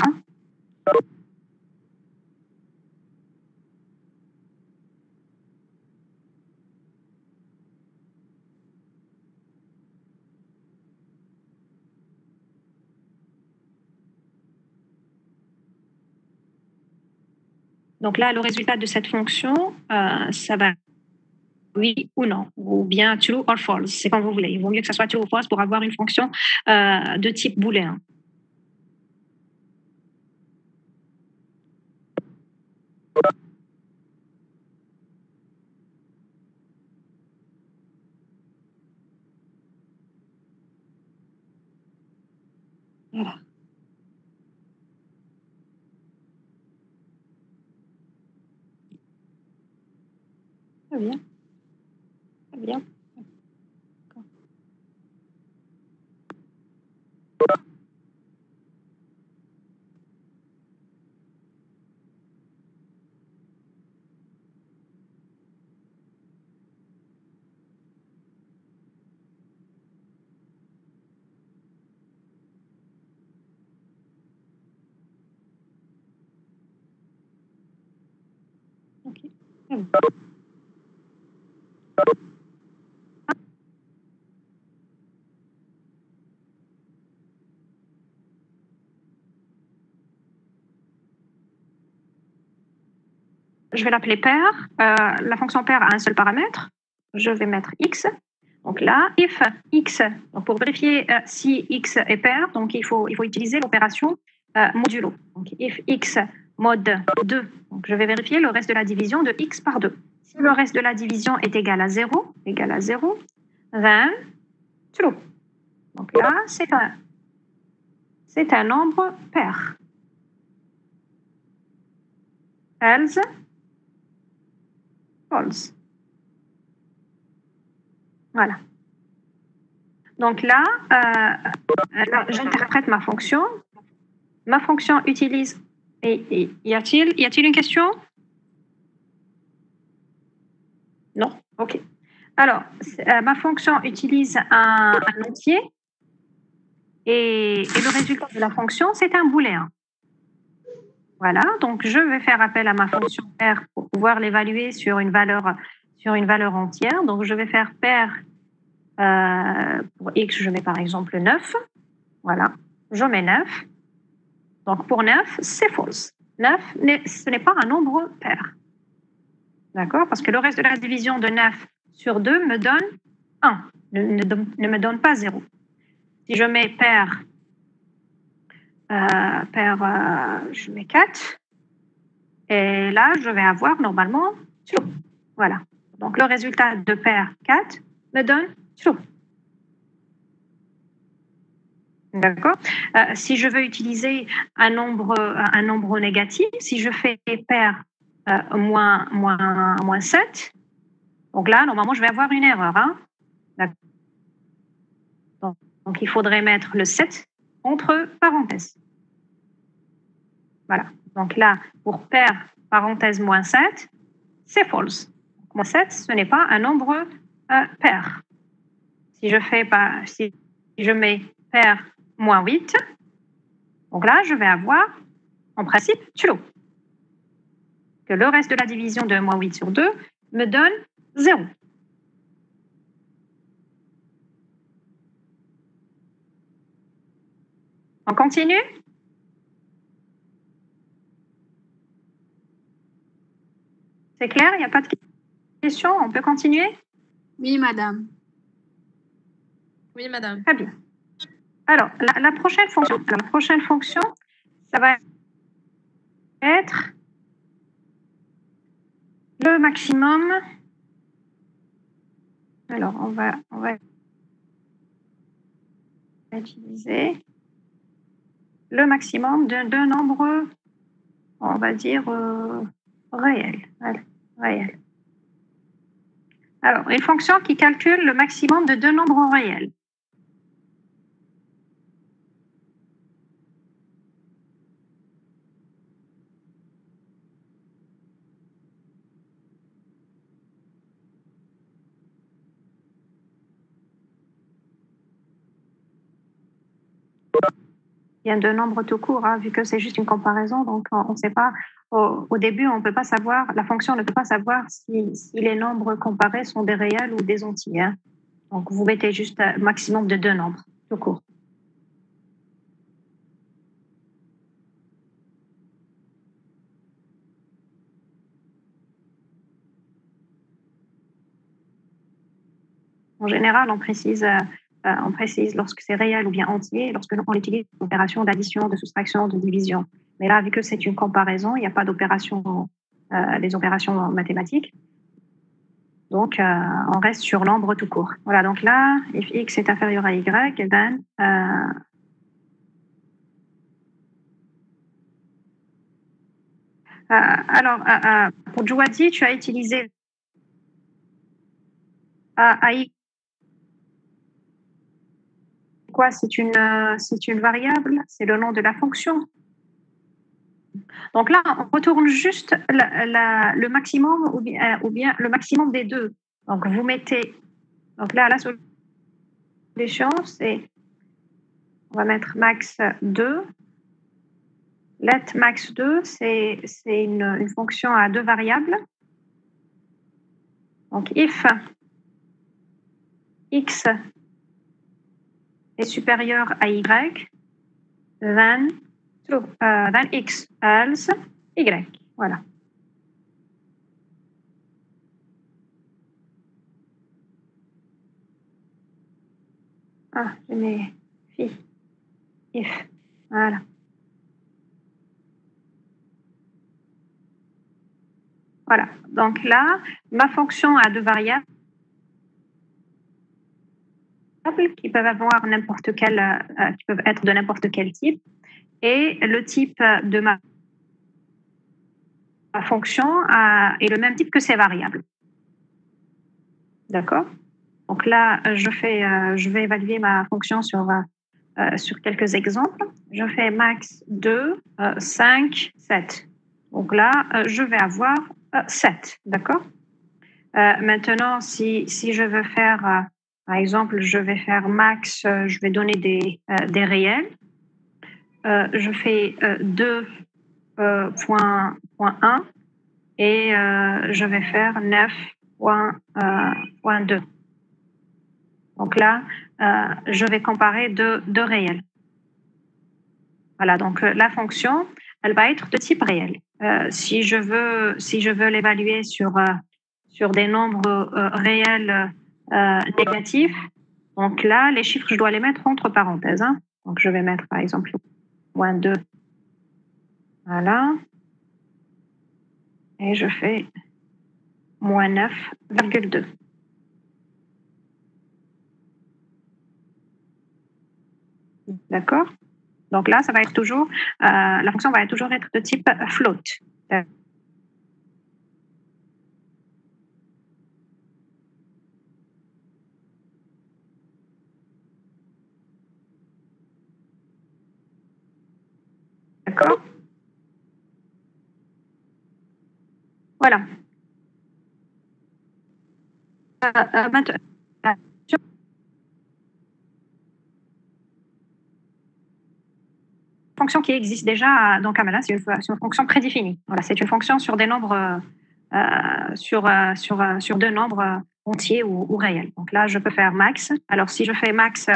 Donc là, le résultat de cette fonction, ça va oui ou non, ou bien true or false, c'est comme vous voulez. Il vaut mieux que ça soit true ou false pour avoir une fonction de type booléen. Voilà. Très bien. Très bien. Ok. Très bien. Je vais l'appeler pair. La fonction pair a un seul paramètre. Je vais mettre x. Donc là, if x, donc pour vérifier si x est pair, donc il faut utiliser l'opération modulo. Donc if x mod 2, donc je vais vérifier le reste de la division de x par 2. Si le reste de la division est égal à 0, then true. Donc là, c'est un nombre pair. Else, false. Voilà. Donc là, j'interprète ma fonction. Ma fonction utilise... y a-t-il une question? Non? OK. Alors, ma fonction utilise un entier et le résultat de la fonction, c'est un booléen. Voilà, donc je vais faire appel à ma fonction pair pour pouvoir l'évaluer sur une valeur entière. Donc, je vais faire pair pour x, je mets par exemple 9. Voilà, je mets 9. Donc, pour 9, c'est false. 9, ce n'est pas un nombre pair. D'accord? Parce que le reste de la division de 9 sur 2 me donne 1, ne me donne pas 0. Si je mets pair, je mets 4. Et là, je vais avoir normalement true. Voilà. Donc, le résultat de pair 4 me donne true. D'accord. Si je veux utiliser un nombre négatif, si je fais pair moins 7, donc là, normalement, je vais avoir une erreur. Hein. Donc, il faudrait mettre le 7 entre parenthèses. Voilà. Donc là, pour pair parenthèse moins 7, c'est false. Moins 7, ce n'est pas un nombre pair. Si je mets pair moins 8, donc là, je vais avoir, en principe, true. Que le reste de la division de moins 8 sur 2 me donne 0. On continue? C'est clair? Il n'y a pas de questions? On peut continuer? Oui, madame. Oui, madame. Très bien. Alors, la prochaine fonction, ça va être le maximum. Alors, on va utiliser le maximum de deux nombres, on va dire, réels. Réels. Alors, une fonction qui calcule le maximum de deux nombres réels. Il y a deux nombres tout court, hein, vu que c'est juste une comparaison, donc on ne sait pas, au début, on ne peut pas savoir, la fonction ne peut pas savoir si les nombres comparés sont des réels ou des entiers. Hein. Donc, vous mettez juste un maximum de deux nombres tout court. En général, on précise lorsque c'est réel ou bien entier, lorsque on utilise l'opération d'addition, de soustraction, de division. Mais là, vu que c'est une comparaison, il n'y a pas d'opération, les opérations mathématiques. Donc, on reste sur nombre tout court. Voilà, donc là, if x est inférieur à y, then alors, pour Jouadi, tu as utilisé AI. Quoi? C'est une variable, c'est le nom de la fonction. Donc là, on retourne juste le maximum ou bien le maximum des deux. Donc vous mettez, donc là, la solution, c'est, on va mettre max 2. Let max 2, c'est une fonction à deux variables. Donc if x est supérieur à y, then x, else y. Voilà. Ah, je mets if. Voilà. Voilà. Donc là, ma fonction a deux variables qui peuvent avoir n'importe quel, qui peuvent être de n'importe quel type, et le type de ma fonction est le même type que ces variables. D'accord? Donc là, je vais évaluer ma fonction sur quelques exemples. Je fais max 2, 5, 7. Donc là, je vais avoir 7. D'accord? Maintenant, si je veux faire, par exemple, je vais faire max, je vais donner des réels. Je fais 2.1 et je vais faire 9.2. Donc là, je vais comparer deux réels. Voilà, donc la fonction, elle va être de type réel. Si je veux l'évaluer sur des nombres réels négatifs, donc là, les chiffres, je dois les mettre entre parenthèses. Hein. Donc je vais mettre par exemple moins 2. Voilà. Et je fais moins 9,2. D'accord? Donc là, ça va être toujours, la fonction va toujours être de type float. D'accord? Voilà. Maintenant, fonction qui existe déjà dans Kamala, c'est une fonction prédéfinie. Voilà, c'est une fonction sur des nombres, sur deux nombres entiers ou réels. Donc là, je peux faire max. Alors si je fais max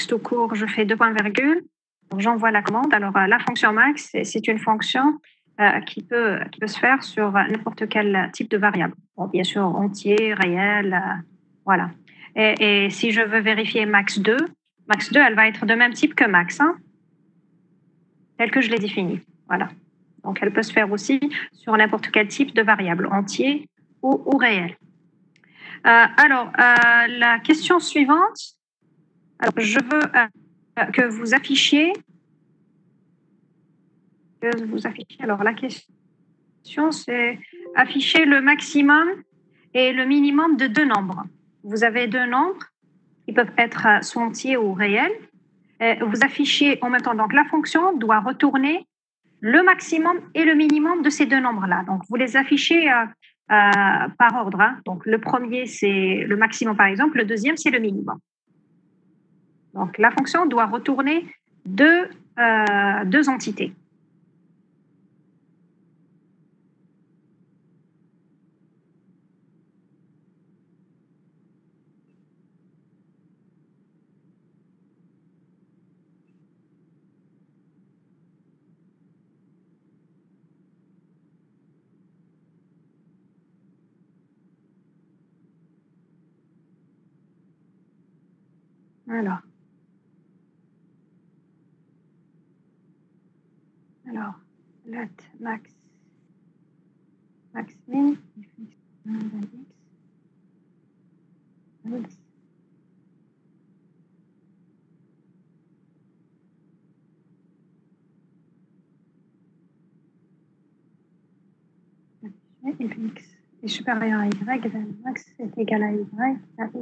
tout court, je fais 2 points virgule. Donc j'envoie la commande. Alors la fonction max, c'est une fonction qui peut se faire sur n'importe quel type de variable. Bon, bien sûr, entier, réel, voilà. Et si je veux vérifier max 2, elle va être de même type que max, hein, tel que je l'ai défini. Voilà. Donc, elle peut se faire aussi sur n'importe quel type de variable, entier ou réel. Alors, la question suivante. Alors, je veux que vous affichiez. Alors, la question, c'est afficher le maximum et le minimum de deux nombres. Vous avez deux nombres qui peuvent être soit entiers ou réels. Vous affichez en même temps, donc la fonction doit retourner le maximum et le minimum de ces deux nombres-là. Donc, vous les affichez par ordre. Hein. Donc, le premier, c'est le maximum, par exemple. Le deuxième, c'est le minimum. Donc, la fonction doit retourner deux entités. Alors, let max min x. If x est supérieur à y, then max est égal à y à x.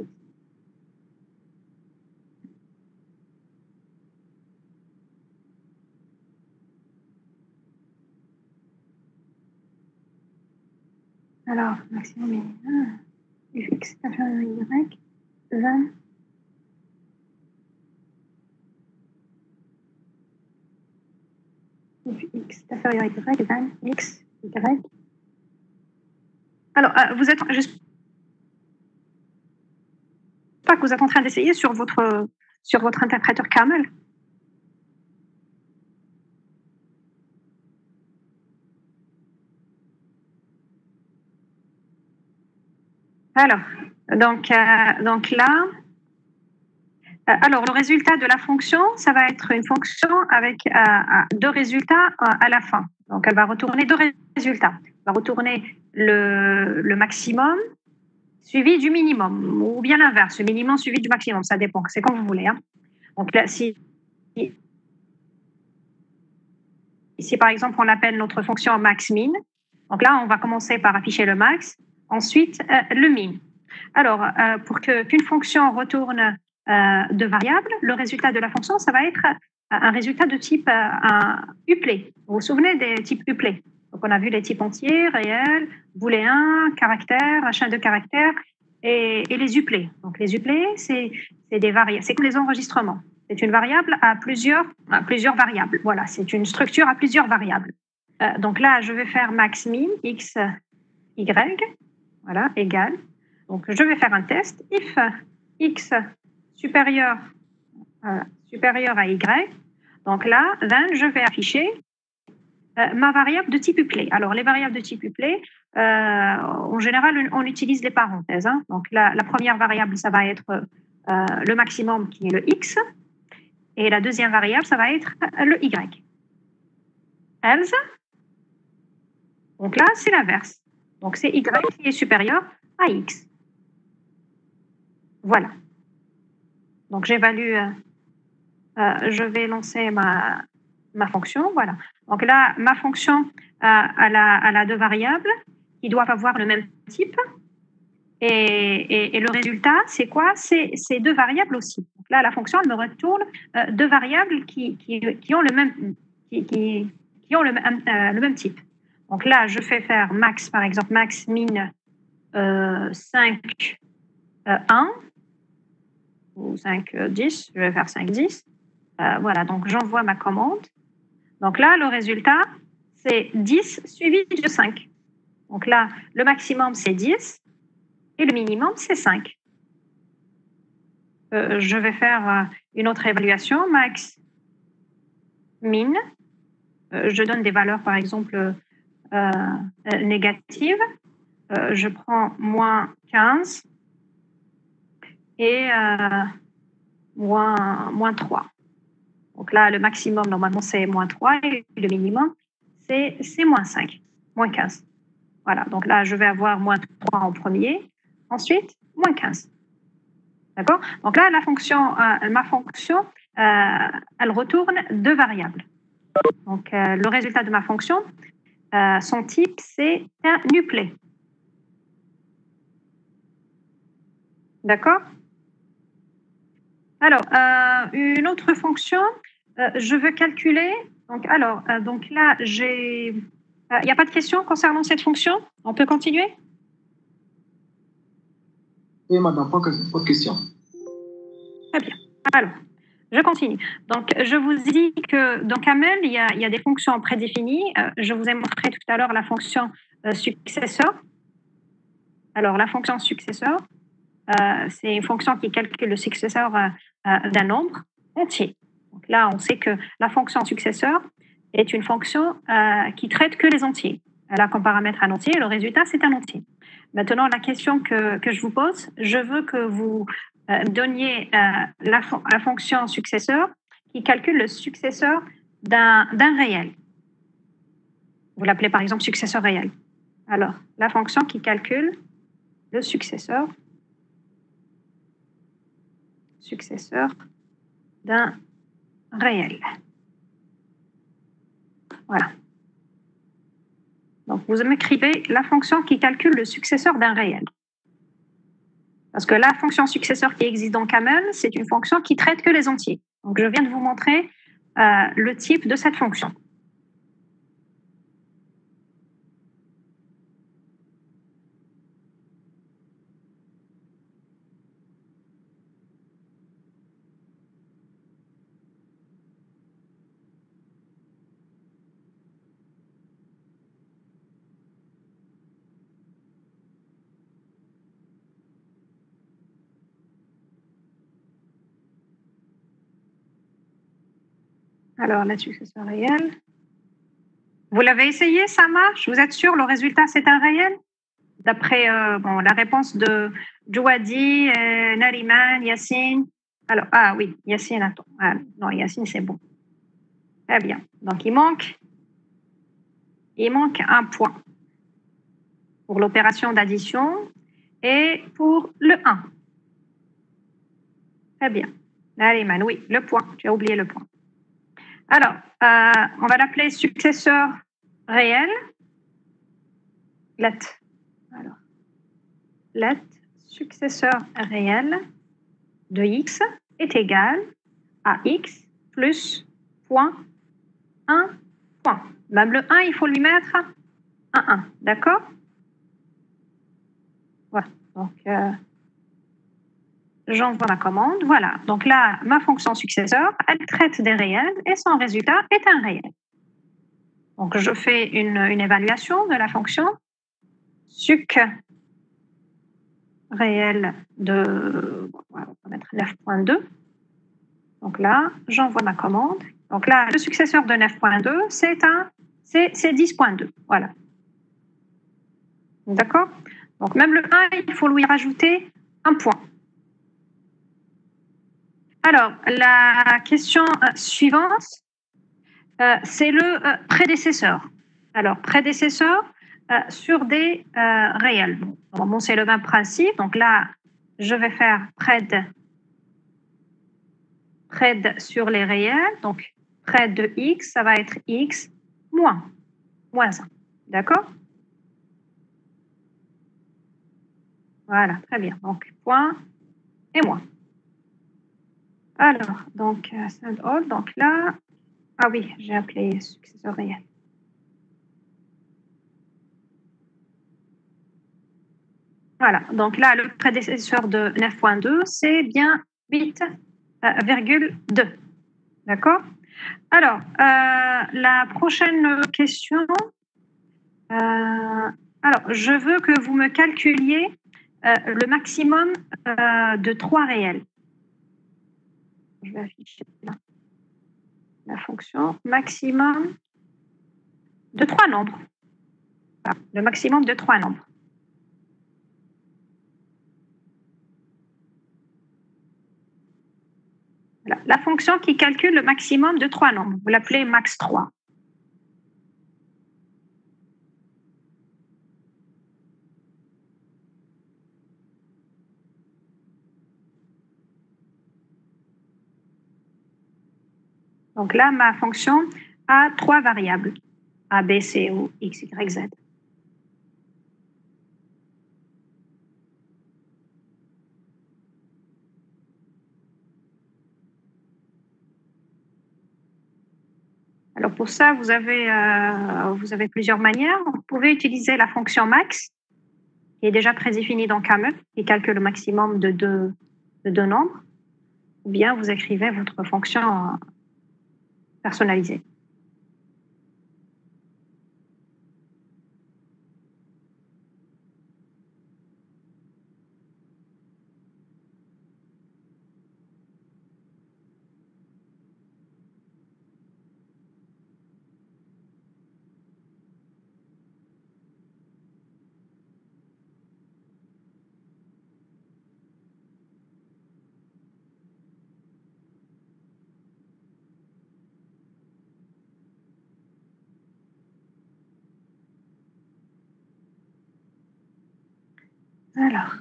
Alors, maximum est if x est inférieur à y, then if x est inférieur à y, then x, y. Alors, vous êtes, j'espère que vous êtes en train d'essayer sur votre interpréteur Camel. Alors, donc là, alors le résultat de la fonction, ça va être une fonction avec deux résultats à la fin. Donc, elle va retourner deux résultats. Elle va retourner le maximum suivi du minimum, ou bien l'inverse, le minimum suivi du maximum, ça dépend, c'est comme vous voulez. Hein. Donc là, si par exemple on appelle notre fonction max-min, donc là on va commencer par afficher le max, ensuite le min. Alors, pour qu'une fonction retourne deux variables, le résultat de la fonction, ça va être un résultat de type uplé. Vous vous souvenez des types uplés? Donc, on a vu les types entiers, réels, booléens, caractères, chaîne de caractères et les uplés. Donc, les uplés, c'est des variables, c'est comme les enregistrements. C'est une variable à plusieurs variables. Voilà, c'est une structure à plusieurs variables. Donc là, je vais faire max min x, y, voilà, égal. Donc, je vais faire un test. If x supérieur à y, donc là, then, je vais afficher ma variable de type uplé. Alors, les variables de type uplé, en général, on utilise les parenthèses. Hein. Donc, la première variable, ça va être le maximum qui est le x. Et la deuxième variable, ça va être le y. Else, donc là, c'est l'inverse. Donc, c'est y qui est supérieur à x. Voilà. Donc, j'évalue, je vais lancer ma fonction. Voilà. Donc là, ma fonction, elle a deux variables qui doivent avoir le même type. Et le résultat, c'est quoi? C'est deux variables aussi. Donc là, la fonction, elle me retourne deux variables qui ont le même type. Donc là, je fais faire max, par exemple, max min 5, 1 ou 5, 10. Je vais faire 5, 10. Voilà, donc j'envoie ma commande. Donc là, le résultat, c'est 10 suivi de 5. Donc là, le maximum, c'est 10 et le minimum, c'est 5. Je vais faire une autre évaluation, max, min. Je donne des valeurs, par exemple, négatives. Je prends moins 15 et moins 3. Donc là, le maximum, normalement, c'est moins 3 et le minimum, c'est moins 5, moins 15. Voilà, donc là, je vais avoir moins 3 en premier, ensuite, moins 15. D'accord? Donc là, ma fonction, elle retourne deux variables. Donc, le résultat de ma fonction, son type, c'est un uplé. D'accord? Alors, une autre fonction, je veux calculer. Donc là, il n'y a pas de question concernant cette fonction? On peut continuer? Oui, madame, pas de question. Très bien. Alors, je continue. Donc, je vous dis que dans Camel, il y a des fonctions prédéfinies. Je vous ai montré tout à l'heure la fonction successeur. Alors, la fonction successeur, c'est une fonction qui calcule le successeur d'un nombre entier. Donc là, on sait que la fonction successeur est une fonction qui traite que les entiers. Elle a comme paramètre un entier et le résultat, c'est un entier. Maintenant, la question que je vous pose, je veux que vous donniez la fonction successeur qui calcule le successeur d'un réel. Vous l'appelez par exemple successeur réel. Alors, la fonction qui calcule le successeur d'un réel. Voilà. Donc, vous m'écrivez la fonction qui calcule le successeur d'un réel. Parce que la fonction successeur qui existe dans Camel, c'est une fonction qui traite que les entiers. Donc, je viens de vous montrer le type de cette fonction. Alors, la successeur réel. Vous l'avez essayé, ça marche? Vous êtes sûr, le résultat, c'est un réel? D'après la réponse de Jouadi, Nariman, Yassine. Alors, oui, Yassine, attends. Non, Yassine, c'est bon. Très bien. Donc, il manque un point pour l'opération d'addition et pour le 1. Très bien. Nariman, oui, le point. Tu as oublié le point. Alors, on va l'appeler successeur réel. Let successeur réel de x est égal à x plus point 1 point. Même le 1, il faut lui mettre un 1. D'accord? Voilà. Donc, j'envoie ma commande. Voilà. Donc là, ma fonction successeur, elle traite des réels et son résultat est un réel. Donc, je fais une évaluation de la fonction suc réel de, on va mettre 9.2. Donc là, j'envoie ma commande. Donc là, le successeur de 9.2, c'est 10.2. Voilà. D'accord? Donc même le 1, il faut lui rajouter un point. Alors, la question suivante, c'est le prédécesseur. Alors, prédécesseur sur des réels. Bon, c'est le même principe. Donc là, je vais faire pred sur les réels. Donc, pred de x, ça va être x moins 1. D'accord? Voilà, très bien. Donc, point et moins. Alors, donc, send all. Donc là, oui, j'ai appelé successeur réel. Voilà, donc là, le prédécesseur de 9.2, c'est bien 8,2. D'accord? Alors, la prochaine question. Alors, je veux que vous me calculiez le maximum de 3 réels. Je vais afficher là la fonction maximum de 3 nombres. Voilà, le maximum de 3 nombres. Voilà, la fonction qui calcule le maximum de 3 nombres. Vous l'appelez max 3. Donc là, ma fonction a 3 variables, A, B, C ou X, Y, Z. Alors pour ça, vous avez plusieurs manières. Vous pouvez utiliser la fonction max, qui est déjà prédéfinie dans Camel, qui calcule le maximum de deux nombres, ou bien vous écrivez votre fonction personnalisée. Alors.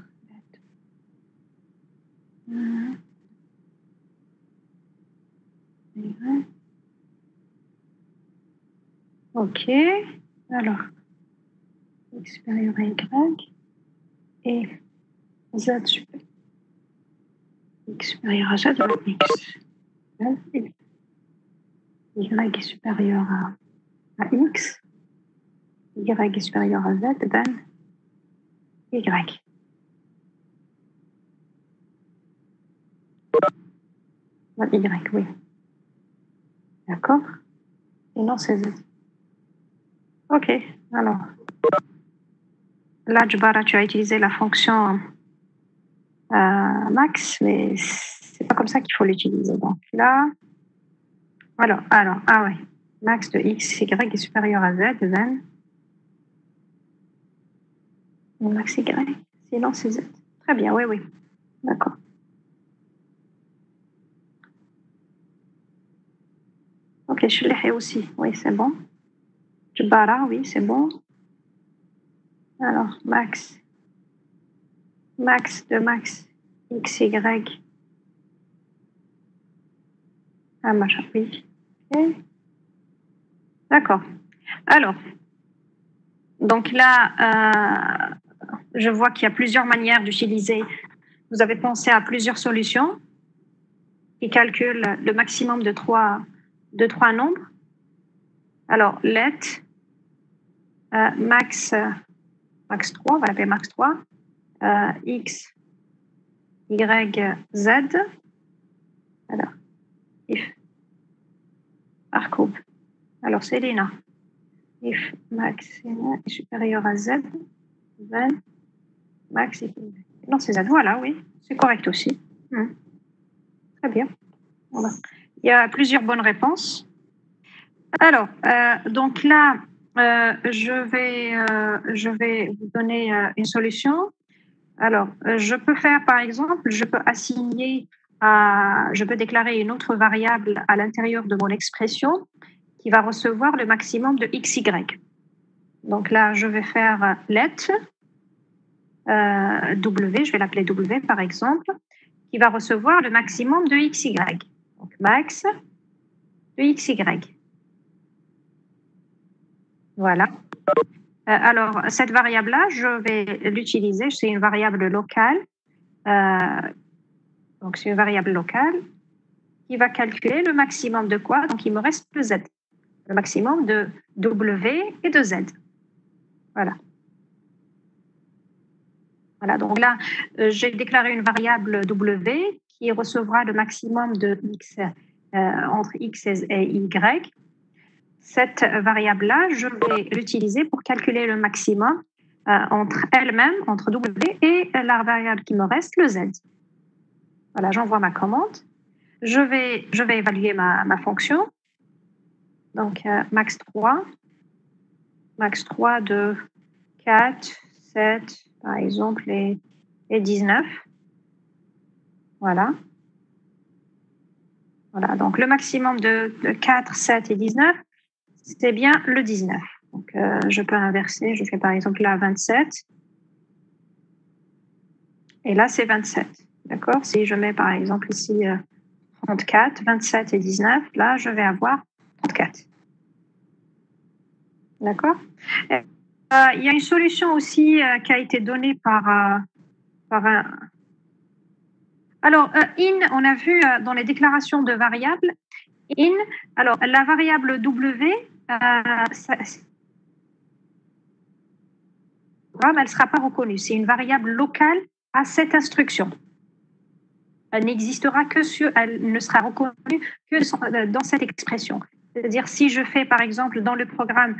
OK. Alors, x supérieur à y et z supérieur. X supérieur à z, x. Y est supérieur à x. Y est supérieur à z, then y. Y, oui. D'accord. Et non, c'est z. OK. Alors, là, Jbara, tu as utilisé la fonction max, mais c'est pas comme ça qu'il faut l'utiliser. Donc là, alors, ah ouais, max de x, y est supérieur à z, then max y, sinon c'est z. Très bien, oui, d'accord. Ok, je l'ai aussi, oui, c'est bon. Jbara, oui, c'est bon. Alors, max de max, x, y. Ah, machin, oui. Okay. D'accord. Alors, donc là, je vois qu'il y a plusieurs manières d'utiliser. Vous avez pensé à plusieurs solutions qui calculent le maximum de trois nombres. Alors, let max 3, on va l'appeler max 3, x, y, z. Alors, if Arcoub. Alors, Célina. If max est supérieur à z, then max est... Non, c'est z. Voilà, oui, c'est correct aussi. Très bien. Voilà. Il y a plusieurs bonnes réponses. Alors, donc là, je vais vous donner une solution. Alors, je peux faire, par exemple, je peux déclarer une autre variable à l'intérieur de mon expression qui va recevoir le maximum de xy. Donc là, je vais faire let w, je vais l'appeler w par exemple, qui va recevoir le maximum de xy. Donc max de xy. Voilà. Alors, cette variable-là, je vais l'utiliser, c'est une variable locale. Donc, c'est une variable locale qui va calculer le maximum de quoi? Donc, il me reste le z, le maximum de w et de z. Voilà. Voilà, donc là, j'ai déclaré une variable w qui recevra le maximum de x entre x et y. Cette variable-là, je vais l'utiliser pour calculer le maximum entre elle-même, entre w et la variable qui me reste, le z. Voilà, j'envoie ma commande. Je vais évaluer ma fonction. Donc, max 3 de 4, 7, par exemple, et 19. Voilà. Voilà, donc le maximum de 4, 7 et 19, c'est bien le 19. Donc, je peux inverser. Je fais par exemple là 27. Et là, c'est 27. D'accord? Si je mets par exemple ici 34, 27 et 19, là, je vais avoir 34. D'accord? Il y a une solution aussi qui a été donnée par un... Alors, in, on a vu dans les déclarations de variables, in, alors la variable w, elle ne sera pas reconnue. C'est une variable locale à cette instruction. Elle n'existera que elle ne sera reconnue que dans cette expression. C'est-à-dire, si je fais, par exemple, dans le programme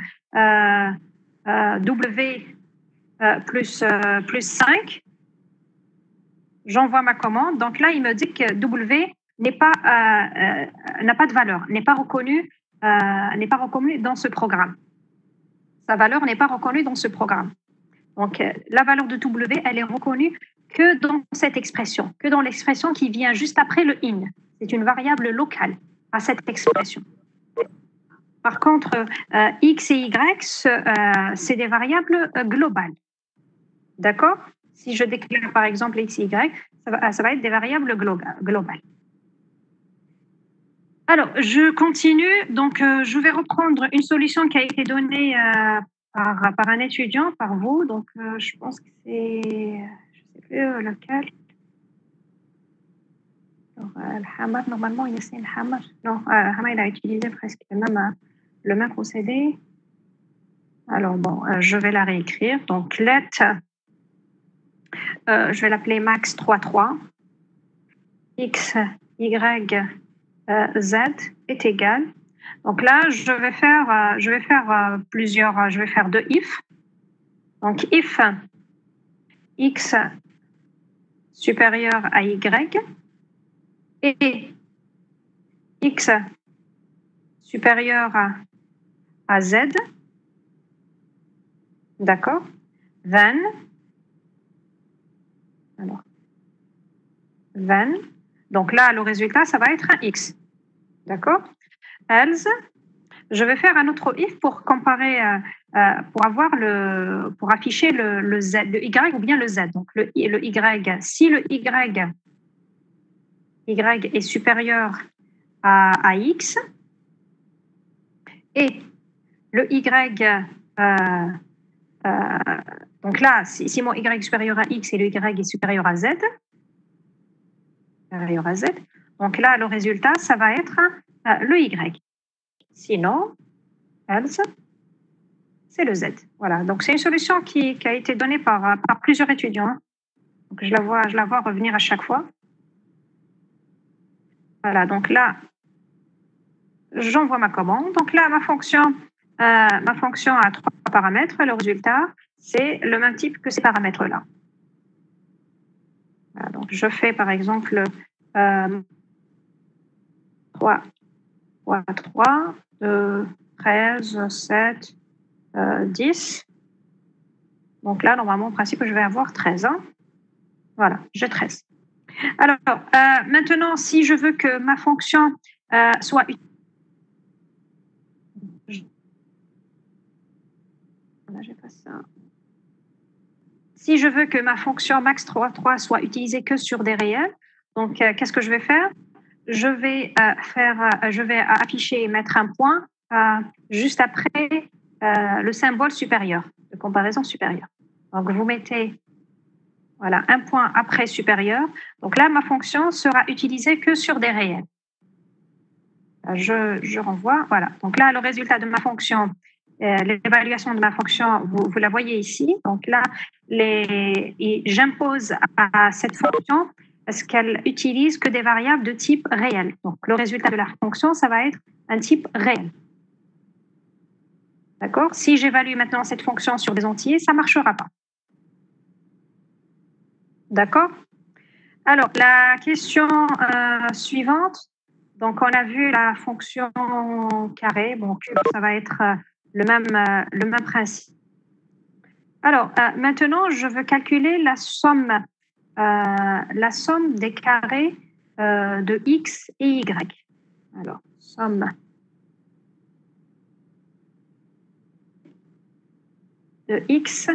W plus 5, j'envoie ma commande. Donc là, il me dit que W n'a pas de valeur, n'est pas reconnu dans ce programme. Sa valeur n'est pas reconnue dans ce programme. Donc, la valeur de W, elle est reconnue que dans cette expression, que dans l'expression qui vient juste après le in. C'est une variable locale à cette expression. Par contre, x et y, c'est des variables globales. D'accord? Si je déclare par exemple x, y, ça va être des variables globales. Alors, je continue. Donc, je vais reprendre une solution qui a été donnée par un étudiant, par vous. Donc, je pense que c'est, je ne sais plus lequel. Alors, Hamad, normalement, il essaie le Hamad. Non, Hamad, il a utilisé presque le même procédé. Alors, bon, je vais la réécrire. Donc, let, je vais l'appeler max 3,3. X, Y, Z est égal. Donc là, je vais faire plusieurs, je vais faire deux if. Donc if x supérieur à y et x supérieur à z, d'accord, then, donc là, le résultat, ça va être un x, d'accord. Else, je vais faire un autre if pour comparer, pour afficher le z, le y ou bien le z. Donc le y, si le y est supérieur à x et le y, donc là, si mon y est supérieur à x et le y est supérieur à z, donc là, le résultat, ça va être le y. Sinon, else, c'est le z. Voilà, donc c'est une solution qui a été donnée par plusieurs étudiants. Donc je la vois revenir à chaque fois. Voilà, donc là, j'envoie ma commande. Donc là, ma fonction a 3 paramètres. Le résultat, c'est le même type que ces paramètres-là. Voilà, donc je fais par exemple 3, 2, 13, 7, 10. Donc là, normalement, en principe, je vais avoir 13. Hein. Voilà, j'ai 13. Alors, maintenant, si je veux que ma fonction soit si je veux que ma fonction max3,3 soit utilisée que sur des réels, donc qu'est-ce que je vais faire? Je vais afficher et mettre un point juste après le symbole supérieur, de comparaison supérieure. Donc vous mettez voilà, un point après supérieur. Donc là, ma fonction sera utilisée que sur des réels. Je renvoie, voilà. Donc là, le résultat de ma fonction, l'évaluation de ma fonction, vous la voyez ici. Donc là, j'impose à cette fonction parce qu'elle utilise que des variables de type réel. Donc le résultat de la fonction, ça va être un type réel. D'accord? Si j'évalue maintenant cette fonction sur des entiers, ça ne marchera pas. D'accord? Alors, la question suivante. Donc, on a vu la fonction carré. Bon, ça va être le même principe. Alors, maintenant, je veux calculer la somme des carrés de x et y. Alors, somme de x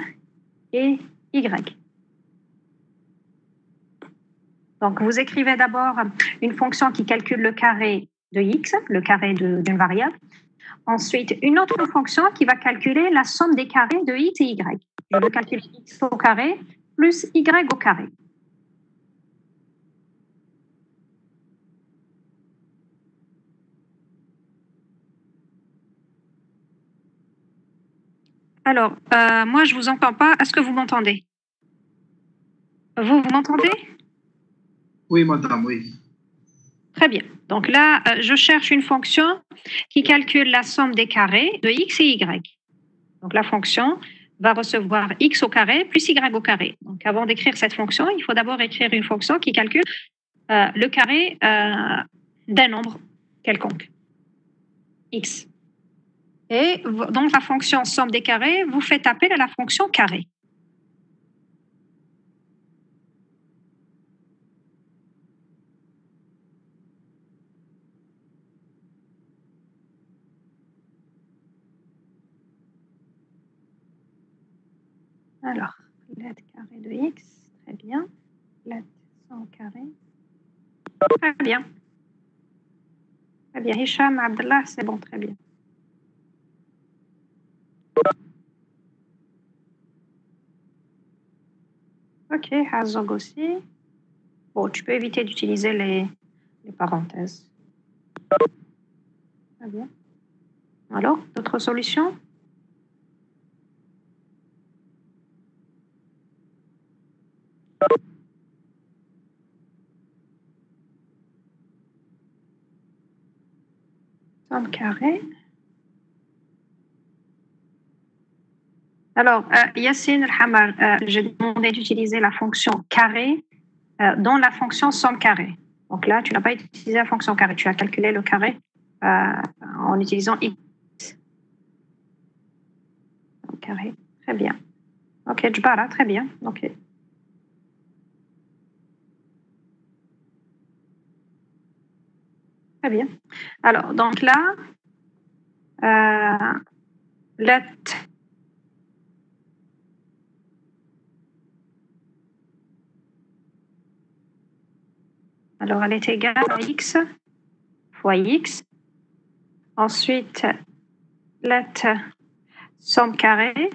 et y. Donc, vous écrivez d'abord une fonction qui calcule le carré de x, le carré d'une variable. Ensuite, une autre fonction qui va calculer la somme des carrés de x et y. Je veux calculer x au carré plus y au carré. Alors, moi, je ne vous entends pas. Est-ce que vous m'entendez? Vous m'entendez? Oui, madame, oui. Très bien. Donc là, je cherche une fonction qui calcule la somme des carrés de x et y. Donc la fonction va recevoir x au carré plus y au carré. Donc avant d'écrire cette fonction, il faut d'abord écrire une fonction qui calcule le carré d'un nombre quelconque, x. Et dans la fonction somme des carrés, vous faites appel à la fonction carré. Alors, let carré de x, très bien. Let 100 carré. Très bien. Très bien. Hicham, Abdallah, c'est bon, très bien. Ok, Hazog aussi. Bon, tu peux éviter d'utiliser les parenthèses. Très bien. Alors, d'autres solutions? Somme carré. Alors, Yassine Al-Hamar, j'ai demandé d'utiliser la fonction carré dans la fonction somme carré. Donc là, tu n'as pas utilisé la fonction carré, tu as calculé le carré en utilisant x. Carré, très bien. Ok, Jbara, très bien. Ok. Très bien. Alors, donc là, let alors elle est égale à x fois x. Ensuite, let somme carrée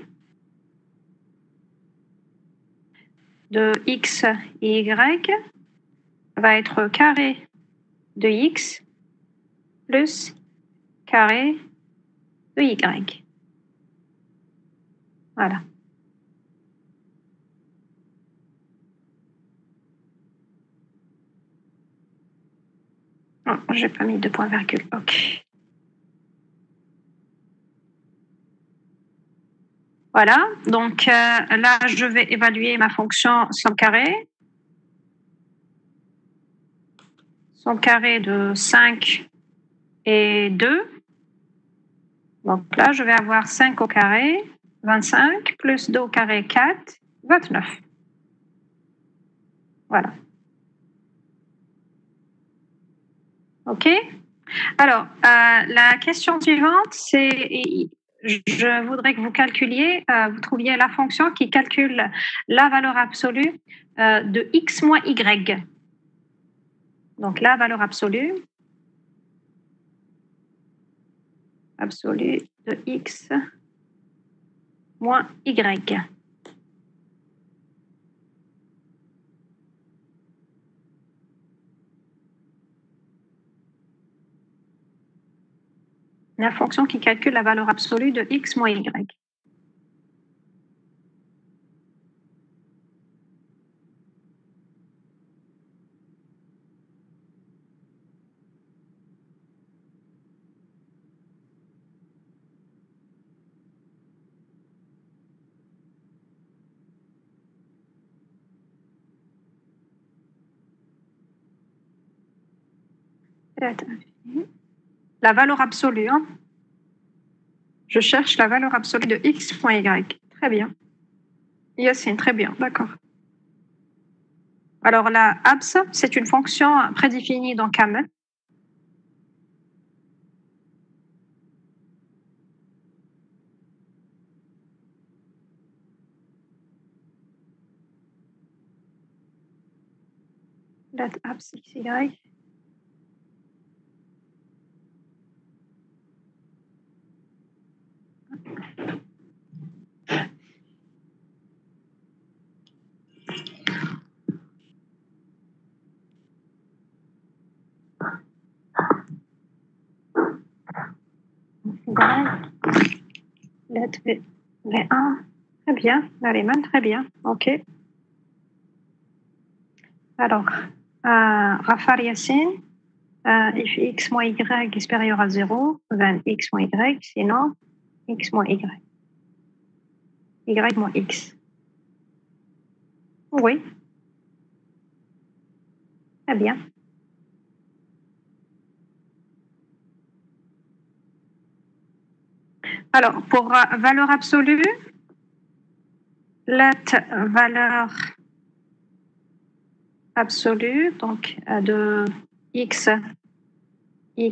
de x et y va être carré de x plus carré de y. Voilà. Oh, j'ai pas mis de point virgule. Ok. Voilà. Donc là, je vais évaluer ma fonction somme carrée. Somme carrée de 5 et 2. Donc là, je vais avoir 5 au carré, 25, plus 2 au carré, 4, 29. Voilà. OK? Alors, la question suivante, c'est, je voudrais que vous calculiez, vous trouviez la fonction qui calcule la valeur absolue de x moins y. Donc, la valeur absolue de x moins y. La fonction qui calcule la valeur absolue de x moins y. La valeur absolue. Hein. Je cherche la valeur absolue de x moins y. Très bien. Yassine, très bien, d'accord. Alors la abs, c'est une fonction prédéfinie dans Camel. Let abs xy. Let V1. Très bien. Nariman, très bien. OK. Alors, Rafar Yassine, if x moins y est supérieur à 0, then x moins y, sinon x moins y. Y moins x. Oui. Très bien. Alors, pour valeur absolue, let valeur absolue, donc de x, y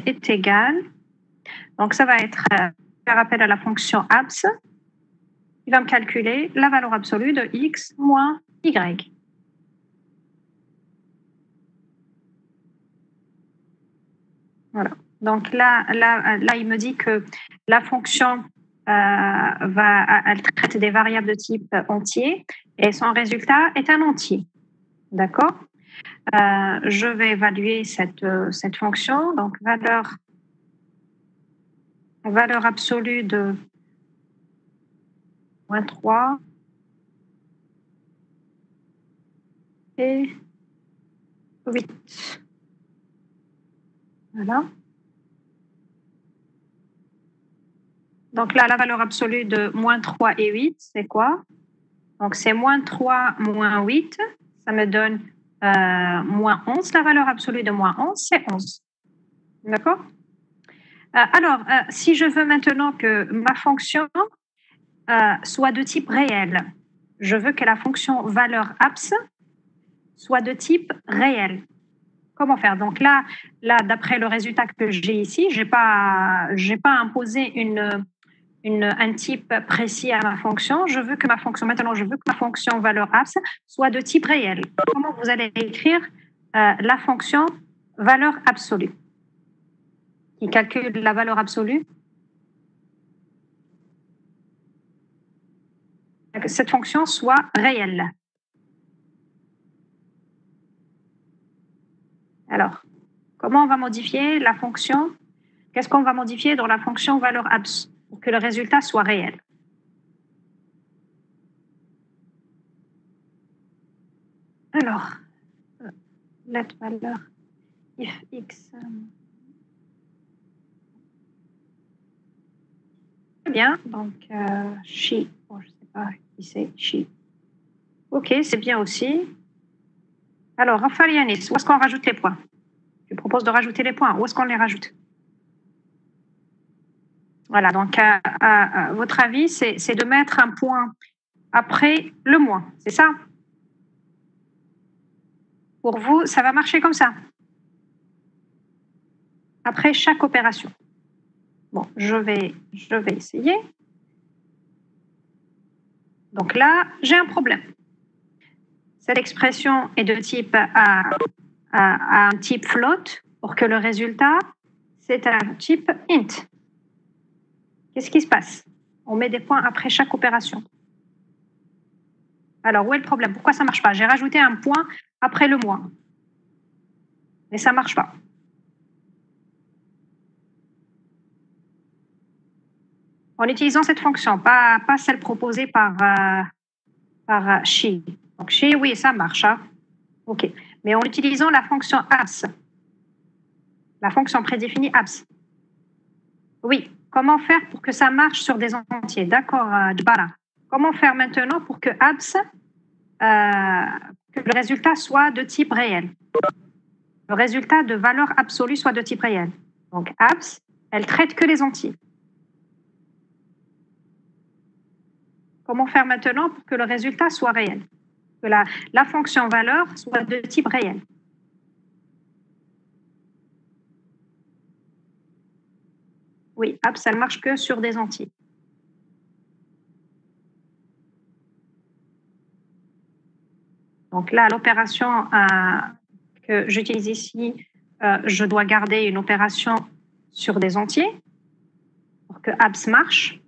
est égale. Donc, ça va être faire appel à la fonction abs, il va me calculer la valeur absolue de x moins y. Voilà. Donc là, il me dit que la fonction elle traite des variables de type entier et son résultat est un entier. D'accord? Je vais évaluer cette fonction. Donc, valeur absolue de moins 3 et 8. Voilà. Donc là, la valeur absolue de moins 3 et 8, c'est quoi? Donc, c'est moins 3 moins 8. Ça me donne moins 11. La valeur absolue de moins 11, c'est 11. D'accord? Alors, si je veux maintenant que ma fonction soit de type réel, je veux que la fonction valeur abs soit de type réel. Comment faire? Donc là, d'après le résultat que j'ai ici, je n'ai pas imposé un type précis à ma fonction. Je veux que ma fonction valeur abs soit de type réel. Comment vous allez écrire la fonction valeur absolue qui calcule la valeur absolue? Que cette fonction soit réelle. Alors, comment on va modifier la fonction? Qu'est-ce qu'on va modifier dans la fonction valeur abs pour que le résultat soit réel? Alors, let valeur if x. Très bien, donc she, bon, je ne sais pas qui c'est, she. Ok, c'est bien aussi. Alors, Raphaël Yanis, où est-ce qu'on rajoute les points? Je propose de rajouter les points. Où est-ce qu'on les rajoute? Voilà, donc à votre avis, c'est de mettre un point après le moins, c'est ça? Pour vous, ça va marcher comme ça? Après chaque opération. Bon, je vais essayer. Donc là, j'ai un problème. Cette expression est de type un type float pour que le résultat, c'est un type int. Qu'est-ce qui se passe? On met des points après chaque opération. Alors, où est le problème? Pourquoi ça ne marche pas? J'ai rajouté un point après le moins. Mais ça ne marche pas. En utilisant cette fonction, pas celle proposée par she. Donc, she, oui, ça marche. Hein? OK. Mais en utilisant la fonction abs, la fonction prédéfinie abs. Oui. Comment faire pour que ça marche sur des entiers? D'accord, Dbara. Comment faire maintenant pour que abs, que le résultat soit de type réel? Le résultat de valeur absolue soit de type réel. Donc, abs, elle traite que les entiers. Comment faire maintenant pour que le résultat soit réel? Que la fonction valeur soit de type réel. Oui, abs, elle marche que sur des entiers. Donc là, l'opération que j'utilise ici, je dois garder une opération sur des entiers pour que abs marche.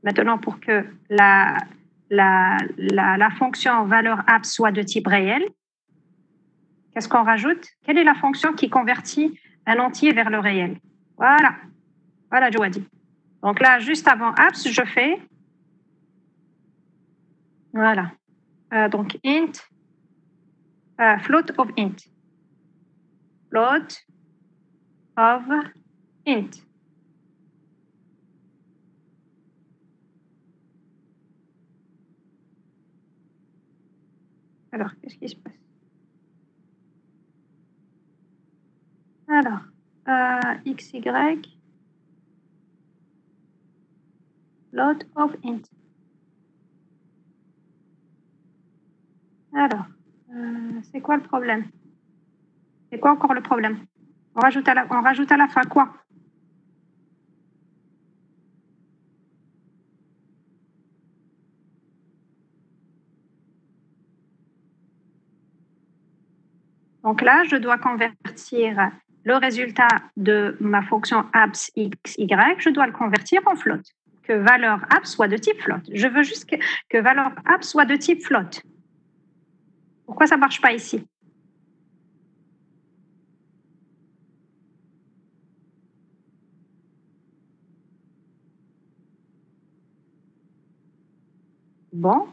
Maintenant, pour que la fonction valeur abs soit de type réel, qu'est-ce qu'on rajoute? Quelle est la fonction qui convertit un entier vers le réel? Voilà. Voilà, Jawadi. Donc là, juste avant abs, je fais... Voilà. Donc, int, float of int. Float of int. Alors, qu'est-ce qui se passe? Alors, xy, float of int. Alors, c'est quoi le problème? C'est quoi encore le problème? On rajoute à la fin quoi? Donc là, je dois convertir le résultat de ma fonction abs x, y, je dois le convertir en float. Que valeur abs soit de type float. Je veux juste que valeur abs soit de type float. Pourquoi ça ne marche pas ici? Bon,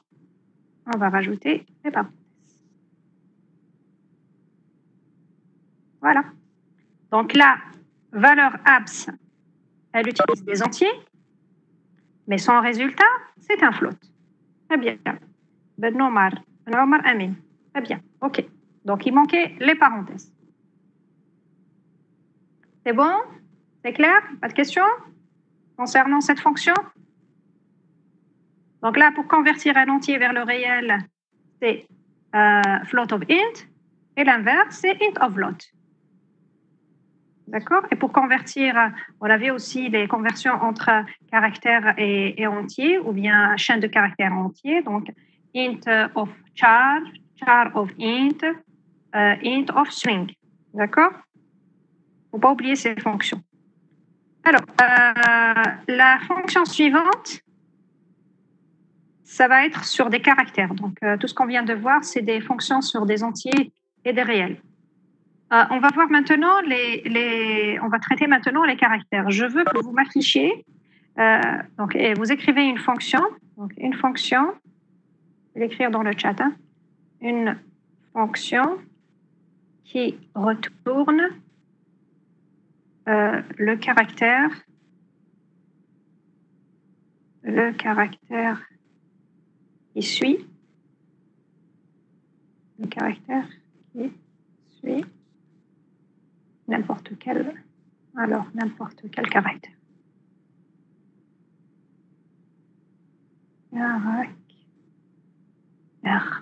on va rajouter les parenthèses. Voilà. Donc là, valeur abs, elle utilise des entiers, mais son résultat, c'est un float. Très bien. Ben Omar Amin. Très bien. OK. Donc, il manquait les parenthèses. C'est bon? C'est clair? Pas de questions concernant cette fonction? Donc là, pour convertir un entier vers le réel, c'est float of int, et l'inverse, c'est int of float. D'accord? Et pour convertir, on avait aussi les conversions entre caractères et entiers, ou bien chaîne de caractères entiers. Donc, int of char, char of int, int of string. D'accord? Il ne faut pas oublier ces fonctions. Alors, la fonction suivante, ça va être sur des caractères. Donc, tout ce qu'on vient de voir, c'est des fonctions sur des entiers et des réels. On va voir maintenant on va traiter maintenant les caractères. Je veux que vous m'affichiez, donc, et vous écrivez une fonction. Donc, une fonction, je vais l'écrire dans le chat, hein, une fonction qui retourne le caractère qui suit, le caractère qui suit n'importe quel caractère.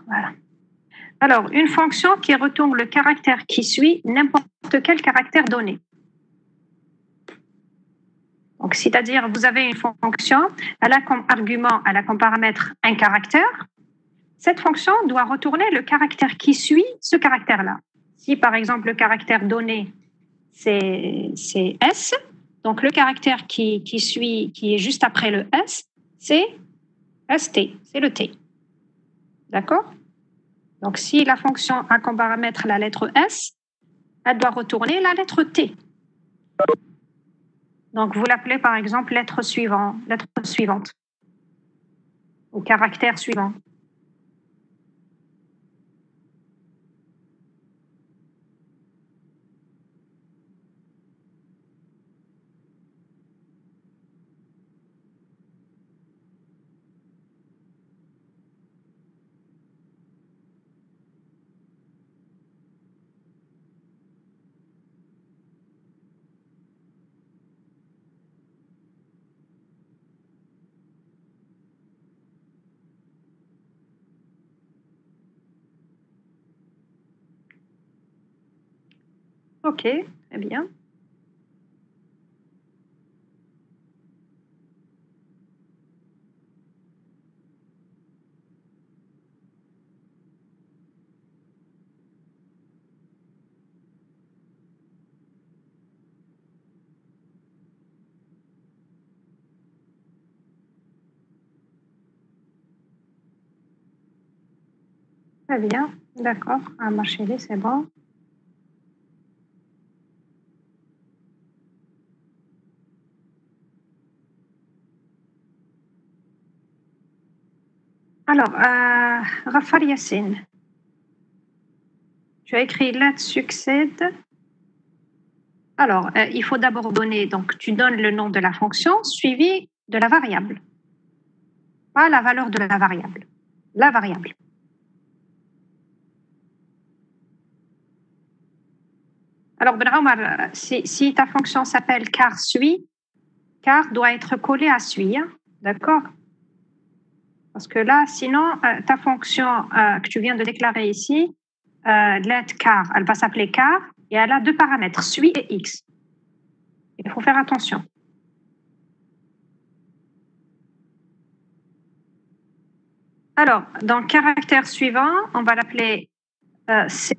Voilà. Alors, une fonction qui retourne le caractère qui suit n'importe quel caractère donné. Donc, c'est-à-dire, vous avez une fonction, elle a comme argument, elle a comme paramètre un caractère. Cette fonction doit retourner le caractère qui suit ce caractère-là. Si, par exemple, le caractère donné, c'est S, donc le caractère qui suit, qui est juste après le S, c'est ST, c'est le T. D'accord? Donc, si la fonction a comme paramètre la lettre S, elle doit retourner la lettre T. Donc, vous l'appelez par exemple lettre suivante ou caractère suivant. OK, très bien. Très bien, d'accord. Ah, ma chérie, c'est bon. Alors, Rafal Yassine, tu as écrit let succède. Alors, il faut d'abord donner, donc tu donnes le nom de la fonction suivi de la variable. Pas la valeur de la variable, la variable. Alors, Ben Omar, si ta fonction s'appelle car suit, car doit être collé à suit, hein, d'accord? Parce que là, sinon, ta fonction que tu viens de déclarer ici, let car, elle va s'appeler car et elle a deux paramètres, suit et x. Il faut faire attention. Alors, dans le caractère suivant, on va l'appeler C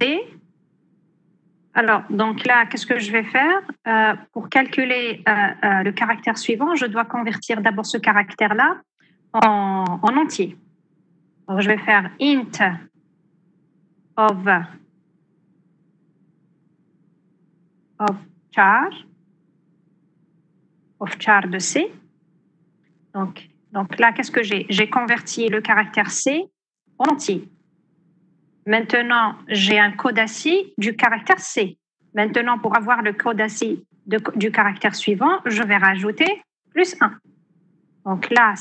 Alors, donc là, qu'est-ce que je vais faire? Pour calculer le caractère suivant, je dois convertir d'abord ce caractère-là en entier. Donc, je vais faire int of char de C. Donc là, qu'est-ce que j'ai? J'ai converti le caractère C en entier. Maintenant, j'ai un code ACI du caractère C. Maintenant, pour avoir le code ACI du caractère suivant, je vais rajouter plus 1. Donc là,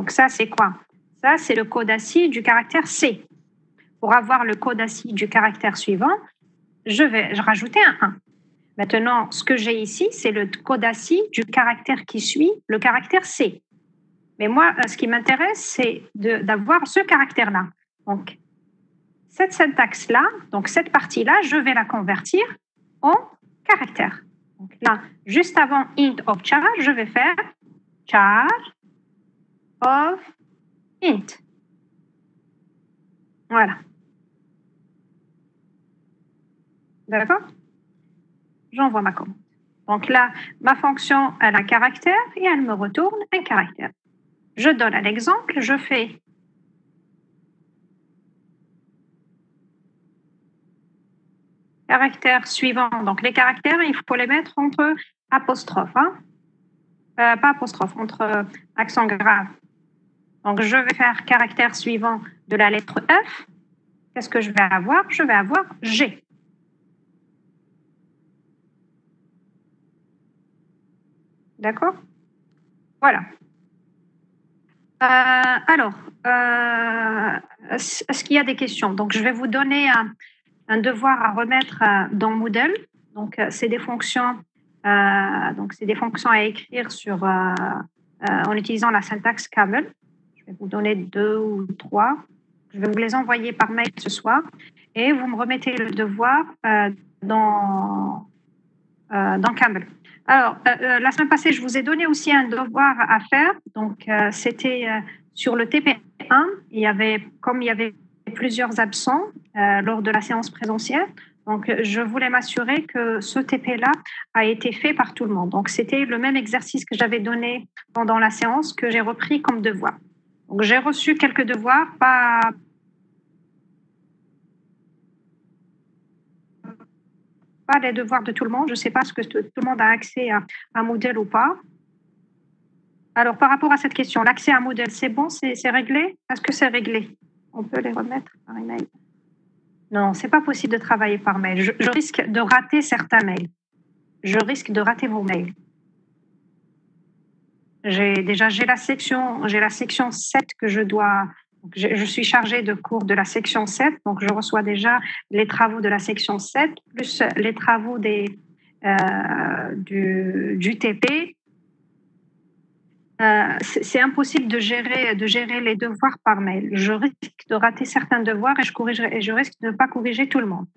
ça, c'est quoi? Ça, c'est le code ACI du caractère C. Pour avoir le code ACI du caractère suivant, je vais rajouter un 1. Maintenant, ce que j'ai ici, c'est le code ACI du caractère qui suit le caractère C. Mais moi, ce qui m'intéresse, c'est d'avoir ce caractère-là. Donc, cette syntaxe-là, donc cette partie-là, je vais la convertir en caractère. Donc là, juste avant int of char, je vais faire char of int. Voilà. D'accord? J'envoie ma commande. Donc là, ma fonction, elle a un caractère et elle me retourne un caractère. Je donne un exemple, je fais caractère suivant. Donc les caractères, il faut les mettre entre apostrophes, hein? Pas apostrophe, entre accent grave. Donc je vais faire caractère suivant de la lettre F. Qu'est-ce que je vais avoir? Je vais avoir G. D'accord? Voilà. Alors, est-ce qu'il y a des questions? Donc, je vais vous donner un devoir à remettre dans Moodle. Donc, c'est des fonctions. C'est des fonctions à écrire en utilisant la syntaxe camel. Je vais vous donner 2 ou 3. Je vais vous les envoyer par mail ce soir. Et vous me remettez le devoir dans Camel. Alors, la semaine passée, je vous ai donné aussi un devoir à faire. Donc, c'était sur le TP1. Comme il y avait plusieurs absents lors de la séance présentielle, donc je voulais m'assurer que ce TP-là a été fait par tout le monde. Donc, c'était le même exercice que j'avais donné pendant la séance que j'ai repris comme devoir. Donc, j'ai reçu quelques devoirs, pas les devoirs de tout le monde. Je ne sais pas ce que tout le monde a accès à Moodle ou pas. Alors, par rapport à cette question, l'accès à Moodle, c'est bon, c'est réglé? Est-ce que c'est réglé? On peut les remettre par email? Non, c'est pas possible de travailler par mail. Je risque de rater certains mails. Je risque de rater vos mails. J'ai la section 7 que je dois. Je suis chargée de cours de la section 7, donc je reçois déjà les travaux de la section 7, plus les travaux du TP. C'est impossible de gérer les devoirs par mail. Je risque de rater certains devoirs et je risque de ne pas corriger tout le monde.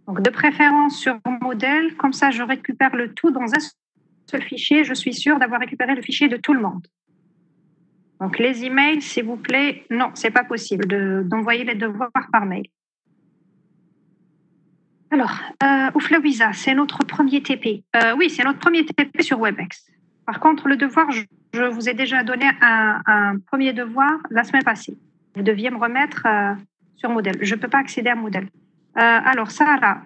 Donc, de préférence sur mon modèle, comme ça, je récupère le tout dans un seul fichier. Je suis sûre d'avoir récupéré le fichier de tout le monde. Donc, les emails, s'il vous plaît, non, c'est pas possible d'envoyer les devoirs par mail. Alors, Ouflawiza, c'est notre premier TP. Oui, c'est notre premier TP sur WebEx. Par contre, le devoir, je vous ai déjà donné un premier devoir la semaine passée. Vous deviez me remettre sur Moodle. Je ne peux pas accéder à Moodle. Alors, Sarah,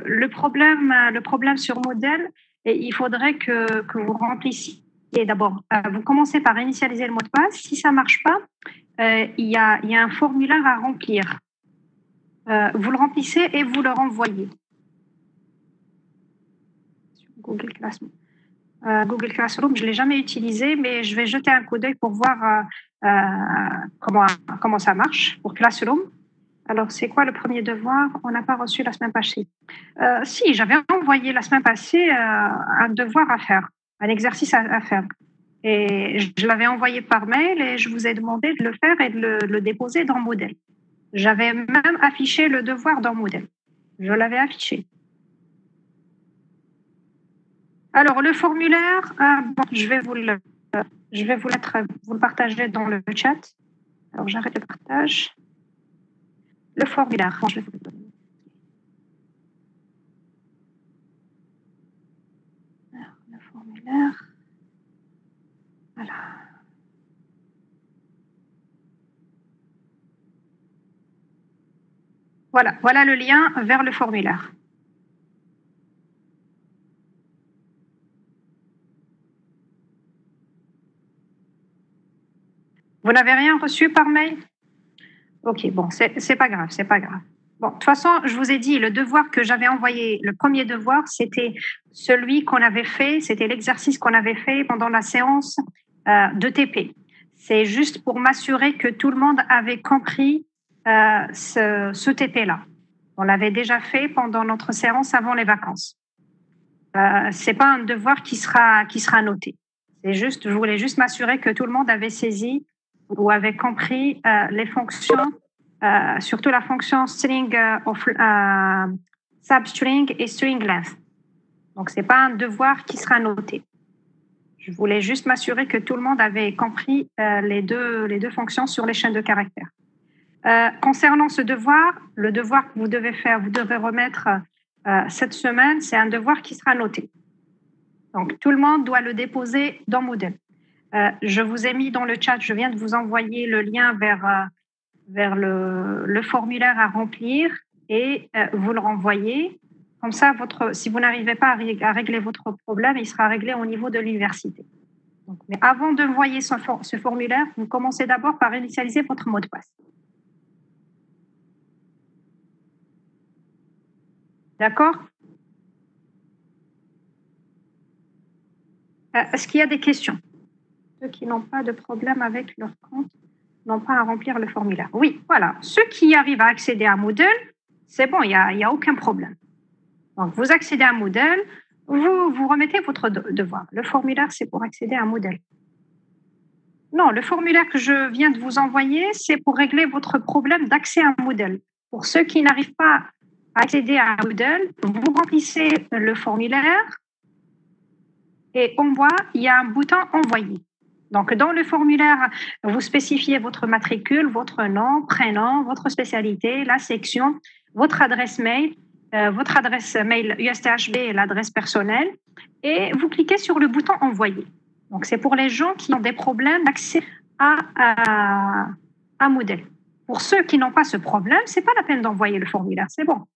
le problème sur Moodle, il faudrait que vous remplissiez d'abord. Vous commencez par initialiser le mot de passe. Si ça ne marche pas, il y a un formulaire à remplir. Vous le remplissez et vous le renvoyez. Sur Google Classroom. Google Classroom, je ne l'ai jamais utilisé, mais je vais jeter un coup d'œil pour voir comment ça marche pour Classroom. Alors, c'est quoi le premier devoir? On n'a pas reçu la semaine passée. Si, j'avais envoyé la semaine passée un devoir à faire, un exercice à faire. Et je l'avais envoyé par mail et je vous ai demandé de le faire et de le déposer dans Moodle. J'avais même affiché le devoir dans Moodle. Je l'avais affiché. Alors, le formulaire, je vais vous le partager dans le chat. Alors, j'arrête le partage. Le formulaire, je vais vous le donner. formulaire. Voilà. Voilà le lien vers le formulaire. Vous n'avez rien reçu par mail? Ok, bon, c'est pas grave, c'est pas grave. Bon, de toute façon, je vous ai dit, le devoir que j'avais envoyé, le premier devoir, c'était celui qu'on avait fait, c'était l'exercice qu'on avait fait pendant la séance de TP. C'est juste pour m'assurer que tout le monde avait compris ce TP-là. On l'avait déjà fait pendant notre séance avant les vacances. C'est pas un devoir qui sera noté. C'est juste, je voulais juste m'assurer que tout le monde avait saisi ou avait compris les fonctions, surtout la fonction string substring et string length. Donc c'est pas un devoir qui sera noté. Je voulais juste m'assurer que tout le monde avait compris les deux fonctions sur les chaînes de caractères. Concernant ce devoir, le devoir que vous devez faire, vous devez remettre cette semaine, c'est un devoir qui sera noté. Donc, tout le monde doit le déposer dans Moodle. Je vous ai mis dans le chat, je viens de vous envoyer le lien vers le formulaire à remplir et vous le renvoyez. Comme ça, si vous n'arrivez pas à régler votre problème, il sera réglé au niveau de l'université. Mais avant de envoyer ce formulaire, vous commencez d'abord par initialiser votre mot de passe. D'accord? Est-ce qu'il y a des questions? Ceux qui n'ont pas de problème avec leur compte n'ont pas à remplir le formulaire. Oui, voilà. Ceux qui arrivent à accéder à Moodle, c'est bon, il n'y a aucun problème. Donc, vous accédez à Moodle, vous remettez votre devoir. Le formulaire, c'est pour accéder à Moodle. Non, le formulaire que je viens de vous envoyer, c'est pour régler votre problème d'accès à Moodle. Pour ceux qui n'arrivent pas à accéder à Moodle, vous remplissez le formulaire et en bas, il y a un bouton « Envoyer ». Donc, dans le formulaire, vous spécifiez votre matricule, votre nom, prénom, votre spécialité, la section, votre adresse mail USTHB et l'adresse personnelle, et vous cliquez sur le bouton « Envoyer ». Donc, c'est pour les gens qui ont des problèmes d'accès à Moodle. Pour ceux qui n'ont pas ce problème, ce n'est pas la peine d'envoyer le formulaire, c'est bon.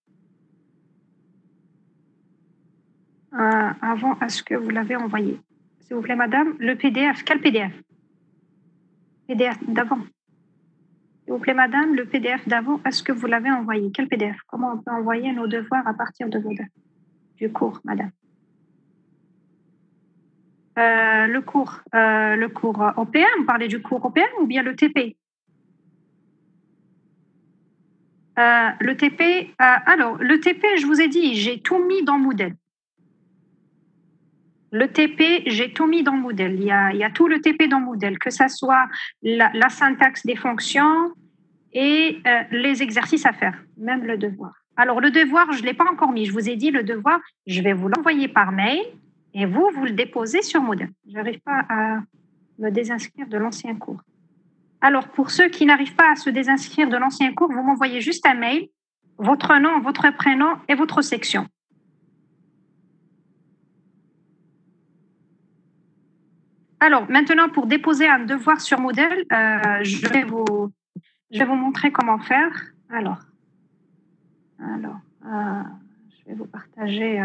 Avant, est-ce que vous l'avez envoyé? S'il vous plaît, madame, le PDF, quel PDF? PDF d'avant. S'il vous plaît, madame, le PDF d'avant, est-ce que vous l'avez envoyé? Quel PDF? Comment on peut envoyer nos devoirs à partir de du cours, madame? Le cours OPM, vous parlez du cours OPM ou bien le TP? Le TP, alors, le TP, je vous ai dit, j'ai tout mis dans Moodle. Le TP, j'ai tout mis dans Moodle. Il y a tout le TP dans Moodle, que ce soit la syntaxe des fonctions et les exercices à faire, même le devoir. Alors, le devoir, je ne l'ai pas encore mis. Je vous ai dit, le devoir, je vais vous l'envoyer par mail et vous le déposez sur Moodle. Je n'arrive pas à me désinscrire de l'ancien cours. Alors, pour ceux qui n'arrivent pas à se désinscrire de l'ancien cours, vous m'envoyez juste un mail, votre nom, votre prénom et votre section. Alors, maintenant, pour déposer un devoir sur Moodle, je vais vous montrer comment faire. Alors, je vais vous partager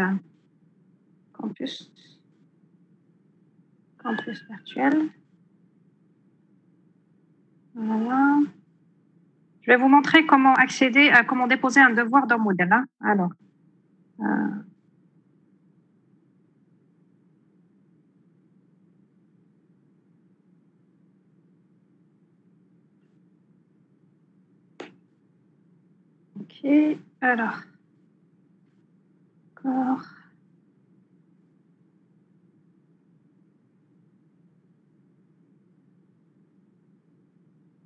campus virtuel. Voilà. Je vais vous montrer comment comment déposer un devoir dans Moodle. Hein. Alors, ok, alors, d'accord.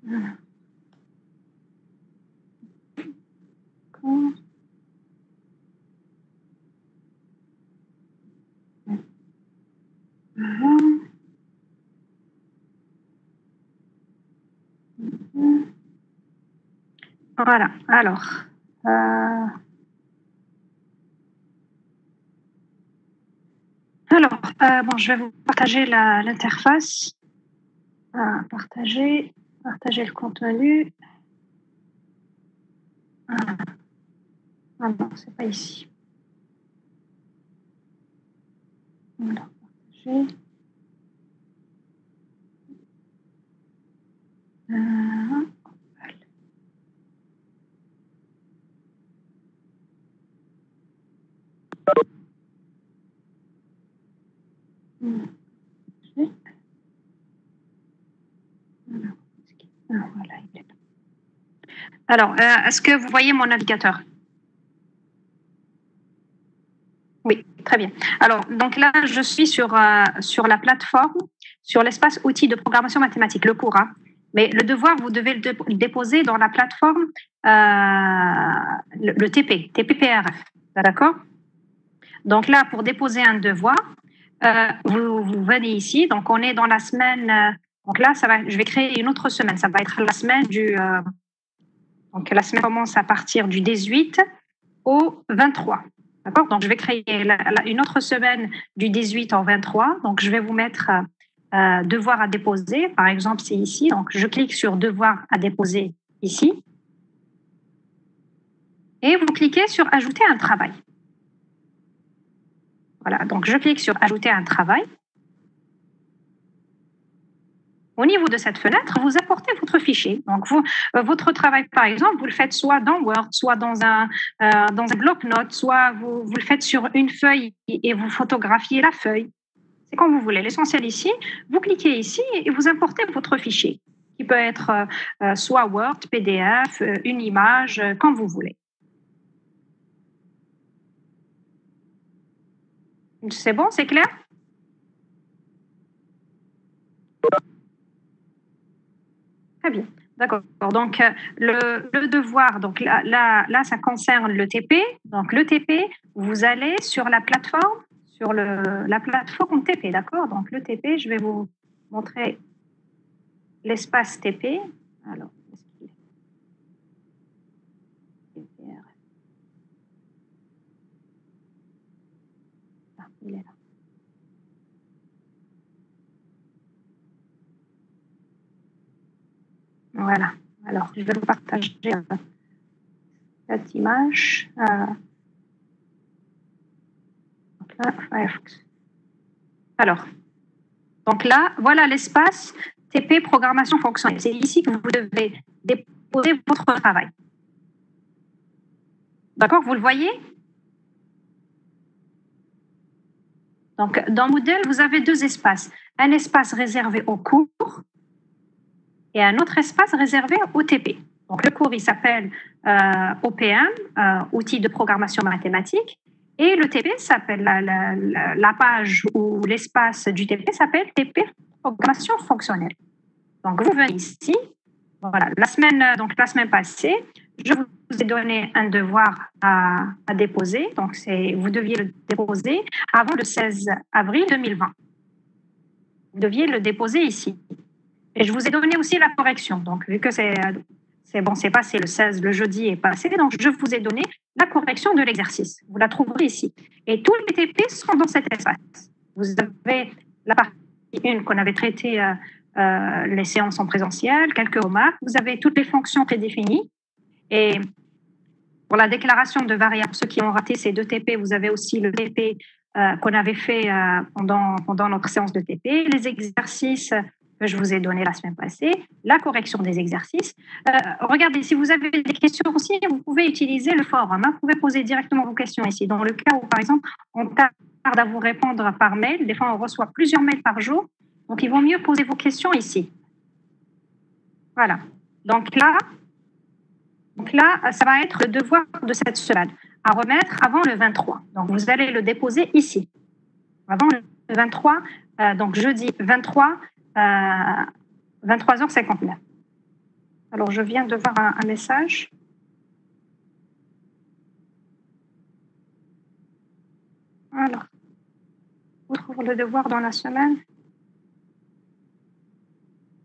Voilà. Voilà, alors. Alors, bon, je vais vous partager l'interface. Partager le contenu. Ah non, c'est pas ici. Alors, partager. Voilà, il est là. Alors, est-ce que vous voyez mon navigateur? Oui, très bien. Alors, donc là, je suis sur la plateforme, sur l'espace outils de programmation mathématique, le cours. Hein. Mais le devoir, vous devez le déposer dans la plateforme, le TP, TPPRF. D'accord? Donc là, pour déposer un devoir, vous venez ici. Donc, on est dans la semaine. Donc là, je vais créer une autre semaine. Ça va être la semaine donc la semaine commence à partir du 18 au 23. D'accord? Donc, je vais créer une autre semaine du 18 au 23. Donc, je vais vous mettre devoir à déposer. Par exemple, c'est ici. Donc, je clique sur devoir à déposer ici. Et vous cliquez sur ajouter un travail. Voilà. Donc, je clique sur ajouter un travail. Au niveau de cette fenêtre, vous apportez votre fichier. Donc, votre travail, par exemple, vous le faites soit dans Word, soit dans un bloc-notes, soit vous le faites sur une feuille et vous photographiez la feuille. C'est comme vous voulez. L'essentiel ici, vous cliquez ici et vous importez votre fichier, qui peut être soit Word, PDF, une image, comme vous voulez. C'est bon, c'est clair? Très bien, d'accord. Donc, le devoir, donc là, ça concerne le TP. Donc, le TP, vous allez sur la plateforme, la plateforme TP, d'accord? Donc, le TP, je vais vous montrer l'espace TP. Alors, est-ce qu'il est? Ah, il est là. Voilà. Alors, je vais vous partager cette image. Donc là, Firefox. Alors, donc là, voilà l'espace TP programmation fonctionnelle. C'est ici que vous devez déposer votre travail. D'accord, vous le voyez? Donc, dans Moodle, vous avez deux espaces. Un espace réservé au cours et un autre espace réservé au TP. Donc, le cours, il s'appelle OPM, outils de programmation mathématique, et le TP s'appelle, la page ou l'espace du TP s'appelle TP programmation fonctionnelle. Donc, vous venez ici. Voilà, la semaine passée, je vous ai donné un devoir à déposer. Donc, vous deviez le déposer avant le 16 avril 2020. Vous deviez le déposer ici. Et je vous ai donné aussi la correction. Donc, vu que c'est bon, c'est passé le 16, le jeudi est passé, donc je vous ai donné la correction de l'exercice. Vous la trouverez ici. Et tous les TP sont dans cet espace. Vous avez la partie 1 qu'on avait traitée, les séances en présentiel, quelques remarques. Vous avez toutes les fonctions prédéfinies. Et pour la déclaration de variables, ceux qui ont raté ces deux TP, vous avez aussi le TP qu'on avait fait pendant notre séance de TP, les exercices que je vous ai donnés la semaine passée, la correction des exercices. Regardez, si vous avez des questions aussi, vous pouvez utiliser le forum. Vous pouvez poser directement vos questions ici. Dans le cas où, par exemple, on tarde à vous répondre par mail, des fois on reçoit plusieurs mails par jour, donc il vaut mieux poser vos questions ici. Voilà. Donc là, ça va être le devoir de cette semaine à remettre avant le 23. Donc, vous allez le déposer ici. Avant le 23, donc jeudi 23, 23h59. Alors, je viens de voir un message. Alors, vous trouvez le devoir dans la semaine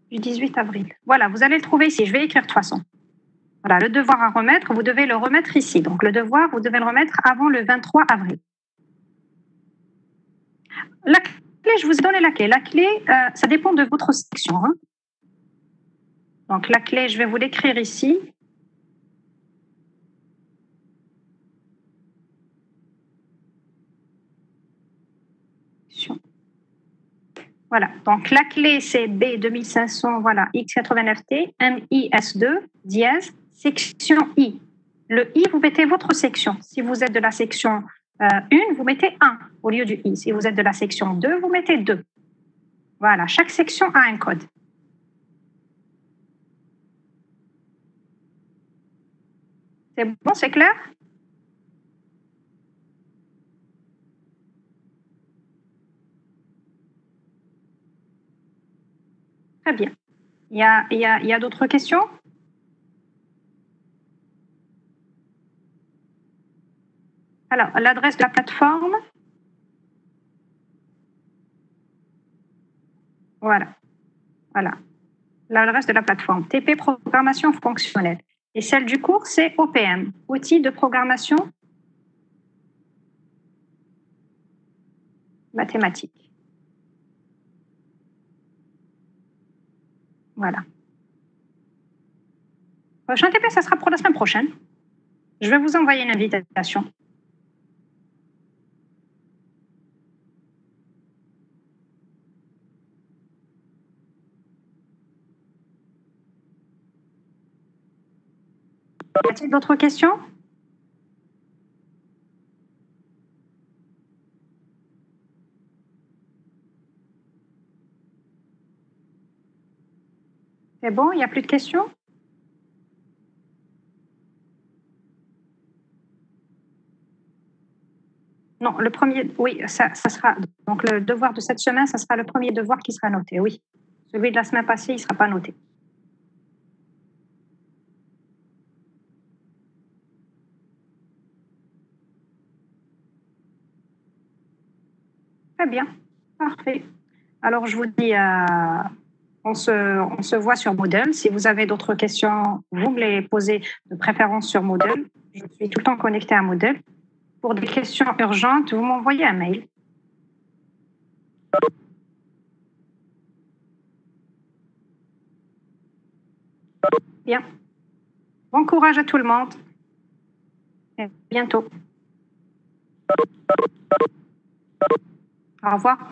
du 18 avril. Voilà, vous allez le trouver ici. Je vais écrire de toute façon. Voilà, le devoir à remettre, vous devez le remettre ici. Donc, le devoir, vous devez le remettre avant le 23 avril. La clé, je vous ai donné la clé. La clé, ça dépend de votre section. Hein. Donc, la clé, je vais vous l'écrire ici. Voilà. Donc, la clé, c'est B2500, voilà, X89T, MIS2, dièse, section I. Le I, vous mettez votre section. Si vous êtes de la section 1, vous mettez 1 au lieu du I. Si vous êtes de la section 2, vous mettez 2. Voilà, chaque section a un code. C'est bon, c'est clair? Très bien. Il y a d'autres questions? Alors, l'adresse de la plateforme. Voilà. Voilà. L'adresse de la plateforme. TP Programmation fonctionnelle. Et celle du cours, c'est OPM, outil de programmation mathématique. Voilà. Prochain TP, ça sera pour la semaine prochaine. Je vais vous envoyer une invitation. Y a-t-il d'autres questions? C'est bon, il n'y a plus de questions? Non, le premier, oui, ça sera, donc le devoir de cette semaine, ça sera le premier devoir qui sera noté, oui. Celui de la semaine passée, il ne sera pas noté. Très bien, parfait. Alors, je vous dis, on se voit sur Moodle. Si vous avez d'autres questions, vous me les posez de préférence sur Moodle. Je suis tout le temps connectée à Moodle. Pour des questions urgentes, vous m'envoyez un mail. Bien. Bon courage à tout le monde. Et à bientôt. Au revoir.